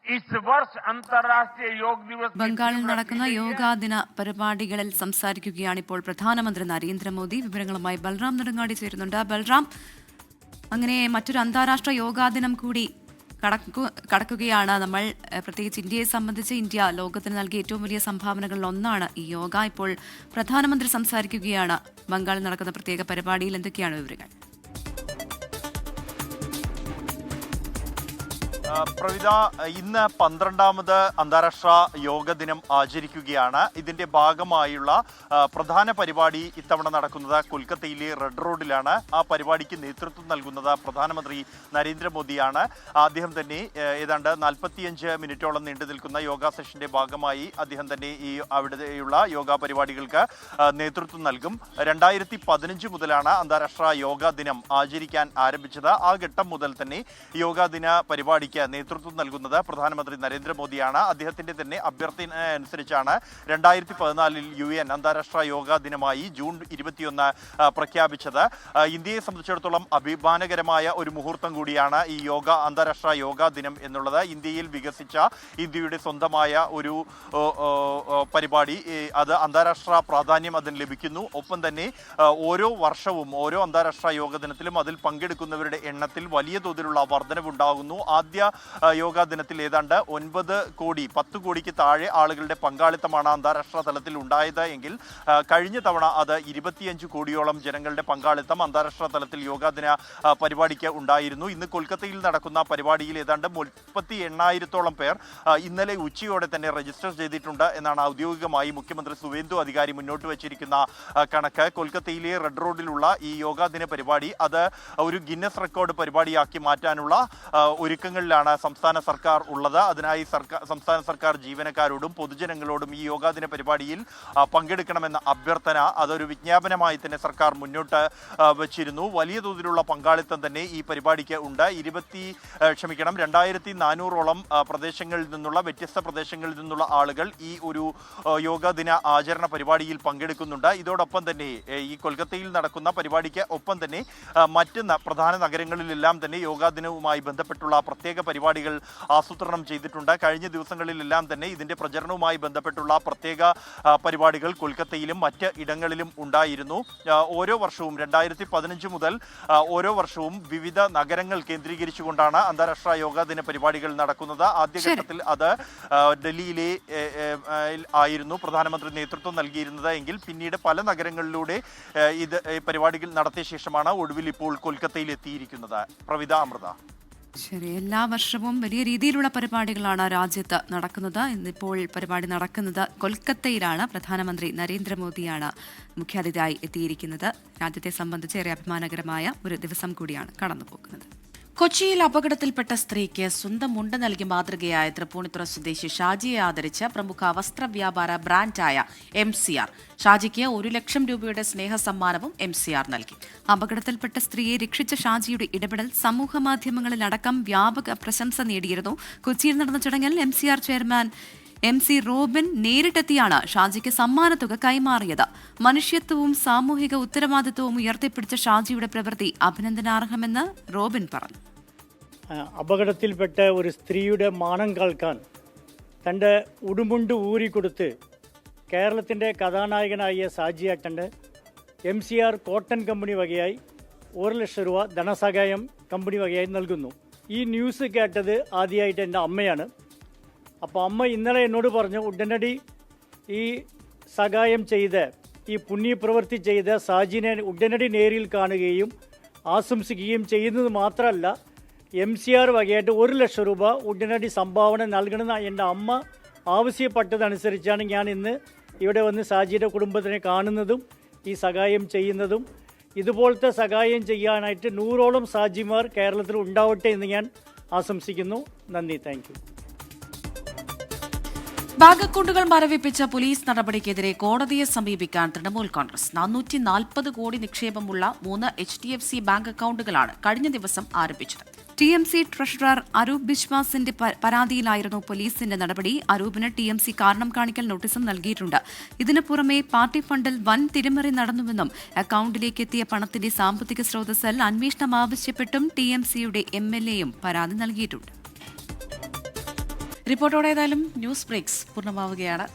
Speaker 18: इस वर्ष अंतर्राष्ट्रीय योग दिवस
Speaker 2: ബംഗാളിൽ നടക്കുന്ന യോഗാ ദിന പരിപാടികളിൽ സംസാരിക്കുകയാണ് ഇപ്പോൾ പ്രധാനമന്ത്രി നരേന്ദ്രമോദി. വിവരങ്ങളുമായി ബൽറാം നെടുങ്ങാടി ചേരുന്നുണ്ട്. ബൽറാം, അങ്ങനെ മറ്റൊരു അന്താരാഷ്ട്ര യോഗാ ദിനം കൂടി കടക്കുകയാണ് നമ്മൾ. പ്രത്യേകിച്ച് ഇന്ത്യയെ സംബന്ധിച്ച് ഇന്ത്യ ലോകത്തിന് നൽകിയ ഏറ്റവും വലിയ സംഭാവനകളിൽ ഒന്നാണ് ഈ യോഗ. ഇപ്പോൾ പ്രധാനമന്ത്രി സംസാരിക്കുകയാണ് ബംഗാളിൽ നടക്കുന്ന പ്രത്യേക പരിപാടിയിൽ. എന്തൊക്കെയാണ് വിവരങ്ങൾ?
Speaker 4: പ്രവിത, ഇന്ന് 12ാമത് അന്താരാഷ്ട്ര യോഗ ദിനം ആചരിക്കുകയാണ്. ഇതിന്റെ ഭാഗമായുള്ള പ്രധാന പരിപാടി ഇത്തവണ നടക്കുന്നത് കൊൽക്കത്തയിലെ റെഡ് റോഡിലാണ്. ആ പരിപാടിക്ക് നേതൃത്വം നൽകുന്നത് പ്രധാനമന്ത്രി നരേന്ദ്രമോദിയാണ്. അദ്ദേഹം തന്നെ ഏതാണ്ട് 45 മിനിറ്റോളം നീണ്ടു നിൽക്കുന്ന യോഗ സെഷന്റെ ഭാഗമായി അദ്ദേഹം തന്നെ ഈ അവിടെയുള്ള യോഗ പരിപാടികൾക്ക് നേതൃത്വം നൽകും. 2015 മുതലാണ് അന്താരാഷ്ട്ര യോഗ ദിനം ആചരിക്കാൻ ആരംഭിച്ചത്. ആ ഘട്ടം മുതൽ തന്നെ യോഗാ ദിന പരിപാടിക്ക് നേതൃത്വം നൽകുന്നത് പ്രധാനമന്ത്രി നരേന്ദ്രമോദിയാണ്. അദ്ദേഹത്തിന്റെ തന്നെ അഭ്യർത്ഥന അനുസരിച്ചാണ് 2014 UN അന്താരാഷ്ട്ര യോഗാ ദിനമായി ജൂൺ 21 പ്രഖ്യാപിച്ചത്. ഇന്ത്യയെ സംബന്ധിച്ചിടത്തോളം അഭിമാനകരമായ ഒരു മുഹൂർത്തം കൂടിയാണ് ഈ അന്താരാഷ്ട്ര യോഗാ ദിനം എന്നുള്ളത്. ഇന്ത്യയിൽ വികസിച്ച ഇന്ത്യയുടെ സ്വന്തമായ ഒരു പരിപാടി, അത് അന്താരാഷ്ട്ര പ്രാധാന്യം അതിന് ലഭിക്കുന്നു. ഒപ്പം തന്നെ ഓരോ വർഷവും ഓരോ അന്താരാഷ്ട്ര യോഗ ദിനത്തിലും അതിൽ പങ്കെടുക്കുന്നവരുടെ എണ്ണത്തിൽ വലിയ തോതിലുള്ള വർധനവുണ്ടാകുന്നു. ആദ്യ യോഗാ ദിനത്തിൽ ഏതാണ്ട് 9 കോടി 10 കോടിക്ക് താഴെ ആളുകളുടെ പങ്കാളിത്തമാണ് അന്താരാഷ്ട്ര തലത്തിൽ ഉണ്ടായത് എങ്കിൽ കഴിഞ്ഞ തവണ അത് 25 കോടിയോളം ജനങ്ങളുടെ പങ്കാളിത്തം അന്താരാഷ്ട്ര തലത്തിൽ യോഗാ ദിന പരിപാടിക്ക് ഉണ്ടായിരുന്നു. ഇന്ന് കൊൽക്കത്തയിൽ നടക്കുന്ന പരിപാടിയിൽ ഏതാണ്ട് 38,000-ഓളം പേർ ഇന്നലെ ഉച്ചയോടെ തന്നെ രജിസ്റ്റർ ചെയ്തിട്ടുണ്ട് എന്നാണ് ഔദ്യോഗികമായി മുഖ്യമന്ത്രി സുവേന്ദു അധികാരി മുന്നോട്ട് വച്ചിരിക്കുന്ന കണക്ക്. കൊൽക്കത്തയിലെ റെഡ് റോഡിലുള്ള ഈ യോഗാ ദിന പരിപാടി അത് ഒരു ഗിന്നസ് റെക്കോർഡ് പരിപാടിയാക്കി മാറ്റാനുള്ള ഒരുക്കങ്ങളിലാണ് സംസ്ഥാന സർക്കാർ ഉള്ളത്. അതിനായി സംസ്ഥാന സർക്കാർ ജീവനക്കാരോടും പൊതുജനങ്ങളോടും ഈ യോഗാ ദിന പരിപാടിയിൽ പങ്കെടുക്കണമെന്ന അഭ്യർത്ഥന അതൊരു വിജ്ഞാപനമായി തന്നെ സർക്കാർ മുന്നോട്ട് വച്ചിരുന്നു. വലിയ തോതിലുള്ള പങ്കാളിത്തം തന്നെ ഈ പരിപാടിക്ക് ഉണ്ട്. 2400ഓളം പ്രദേശങ്ങളിൽ നിന്നുള്ള വ്യത്യസ്ത പ്രദേശങ്ങളിൽ നിന്നുള്ള ആളുകൾ ഈ ഒരു യോഗാ ദിന ആചരണ പരിപാടിയിൽ പങ്കെടുക്കുന്നുണ്ട്. ഇതോടൊപ്പം തന്നെ ഈ കൊൽക്കത്തയിൽ നടക്കുന്ന പരിപാടിക്ക് ഒപ്പം തന്നെ മറ്റ് പ്രധാന നഗരങ്ങളിലെല്ലാം തന്നെ യോഗാ ദിനവുമായി ബന്ധപ്പെട്ടുള്ള പ്രത്യേക പരിപാടികൾ ആസൂത്രണം ചെയ്തിട്ടുണ്ട്. കഴിഞ്ഞ ദിവസങ്ങളിലെല്ലാം തന്നെ ഇതിന്റെ പ്രചരണവുമായി ബന്ധപ്പെട്ടുള്ള പ്രത്യേക പരിപാടികൾ കൊൽക്കത്തയിലും മറ്റ് ഇടങ്ങളിലും ഉണ്ടായിരുന്നു. ഓരോ വർഷവും 2015 മുതൽ ഓരോ വർഷവും വിവിധ നഗരങ്ങൾ കേന്ദ്രീകരിച്ചുകൊണ്ടാണ് അന്താരാഷ്ട്ര യോഗാ ദിന പരിപാടികൾ നടക്കുന്നത്. ആദ്യഘട്ടത്തിൽ അത് ഡൽഹിയിലെ ആയിരുന്നു പ്രധാനമന്ത്രി നേതൃത്വം നൽകിയിരുന്നത് എങ്കിൽ പിന്നീട് പല നഗരങ്ങളിലൂടെ ഇത് പരിപാടികൾ നടത്തിയ ശേഷമാണ് ഒടുവിൽ ഇപ്പോൾ കൊൽക്കത്തയിൽ എത്തിയിരിക്കുന്നത്. പ്രവിത, അമൃത.
Speaker 2: ശരി, എല്ലാ വർഷവും വലിയ രീതിയിലുള്ള പരിപാടികളാണ് രാജ്യത്ത് നടക്കുന്നത്. ഇന്നിപ്പോൾ പരിപാടി നടക്കുന്നത് കൊൽക്കത്തയിലാണ്. പ്രധാനമന്ത്രി നരേന്ദ്രമോദിയാണ് മുഖ്യാതിഥിയായി എത്തിയിരിക്കുന്നത്. രാജ്യത്തെ സംബന്ധിച്ച് ഏറെ അഭിമാനകരമായ ഒരു ദിവസം കൂടിയാണ് കടന്നുപോകുന്നത്.
Speaker 1: കൊച്ചിയിൽ അപകടത്തിൽപ്പെട്ട സ്ത്രീക്ക് സ്വന്തം മുണ്ട് നൽകി മാതൃകയായ തൃപ്പൂണിത്തുറ സ്വദേശി ഷാജിയെ ആദരിച്ച് പ്രമുഖ വസ്ത്രവ്യാപാര ബ്രാൻഡായ MCR. ഷാജിക്ക് 1 ലക്ഷം രൂപയുടെ സ്നേഹസമ്മാനവും MCR നൽകി.
Speaker 2: അപകടത്തിൽപ്പെട്ട സ്ത്രീയെ രക്ഷിച്ച ഷാജിയുടെ ഇടപെടൽ സമൂഹമാധ്യമങ്ങളിലടക്കം വ്യാപക പ്രശംസ നേടിയിരുന്നു. കൊച്ചിയിൽ നടന്ന ചടങ്ങിൽ MCR ചെയർമാൻ MC റോബിൻ നേരിട്ടെത്തിയാണ് ഷാജിക്ക് സമ്മാനത്തുക കൈമാറിയത്. മനുഷ്യത്വവും സാമൂഹിക ഉത്തരവാദിത്വവും ഉയർത്തിപ്പിടിച്ച ഷാജിയുടെ പ്രവൃത്തി അഭിനന്ദനാർഹമെന്ന് റോബിൻ പറഞ്ഞു.
Speaker 19: അപകടത്തിൽപ്പെട്ട ഒരു സ്ത്രീയുടെ മാനം കേൾക്കാൻ തൻ്റെ ഉടുമുണ്ട് ഊരിക്കൊടുത്ത് കേരളത്തിൻ്റെ കഥാനായകനായ ഷാജിയേട്ടൻ്റെ MCR കോട്ടൺ കമ്പനി വകയായി 1 ലക്ഷം രൂപ ധനസഹായം കമ്പനി വകയായി നൽകുന്നു. ഈ ന്യൂസ് കേട്ടത് ആദ്യമായിട്ട് എൻ്റെ അമ്മയാണ്. അപ്പോൾ അമ്മ ഇന്നലെ എന്നോട് പറഞ്ഞു, ഉടനടി ഈ സഹായം ചെയ്ത് ഈ പുണ്യപ്രവൃത്തി ചെയ്ത ഷാജിനെ ഉടനടി നേരിൽ കാണുകയും ആശംസിക്കുകയും ചെയ്യുന്നത് മാത്രമല്ല MCR വകയായിട്ട് 1 ലക്ഷം രൂപ ഉടനടി സംഭാവന നൽകണമെന്ന് എൻ്റെ അമ്മ ആവശ്യപ്പെട്ടതനുസരിച്ചാണ് ഞാൻ ഇന്ന് ഇവിടെ വന്ന് ഷാജിയുടെ കുടുംബത്തിനെ കാണുന്നതും ഈ സഹായം ചെയ്യുന്നതും. ഇതുപോലത്തെ സഹായം ചെയ്യാനായിട്ട് 100ഓളം സാജിമാർ കേരളത്തിൽ ഉണ്ടാവട്ടെ എന്ന് ഞാൻ ആശംസിക്കുന്നു. നന്ദി. Thank you.
Speaker 1: ബാങ്ക് അക്കൗണ്ടുകൾ മരവിപ്പിച്ച പോലീസ് നടപടിക്കെതിരെ കോടതിയെ സമീപിക്കാൻ തൃണമൂൽ കോൺഗ്രസ് 440 കോടി നിക്ഷേപമുള്ള 3 HDFC ബാങ്ക് അക്കൗണ്ടുകളാണ് കഴിഞ്ഞ ദിവസം ആരംഭിച്ചത്.
Speaker 2: TMC ട്രഷറർ അരൂപ് ബിശ്വാസിന്റെ പരാതിയിലായിരുന്നു പോലീസിന്റെ നടപടി. അരൂപിന് TMC കാരണം കാണിക്കൽ നോട്ടീസും നൽകിയിട്ടുണ്ട്. ഇതിനു പുറമെ പാർട്ടി ഫണ്ടിൽ വൻ തിരിമറി നടന്നുവെന്നും അക്കൗണ്ടിലേക്ക് എത്തിയ പണത്തിന്റെ സാമ്പത്തിക സ്രോതസ്സിൽ അന്വേഷണം ആവശ്യപ്പെട്ടും TMCയുടെ MLAയും പരാതി നൽകിയിട്ടുണ്ട്.
Speaker 1: റിപ്പോർട്ടോടെ ഏതായാലും ന്യൂസ് ബ്രേക്സ് പൂർണ്ണമാവുകയാണ്.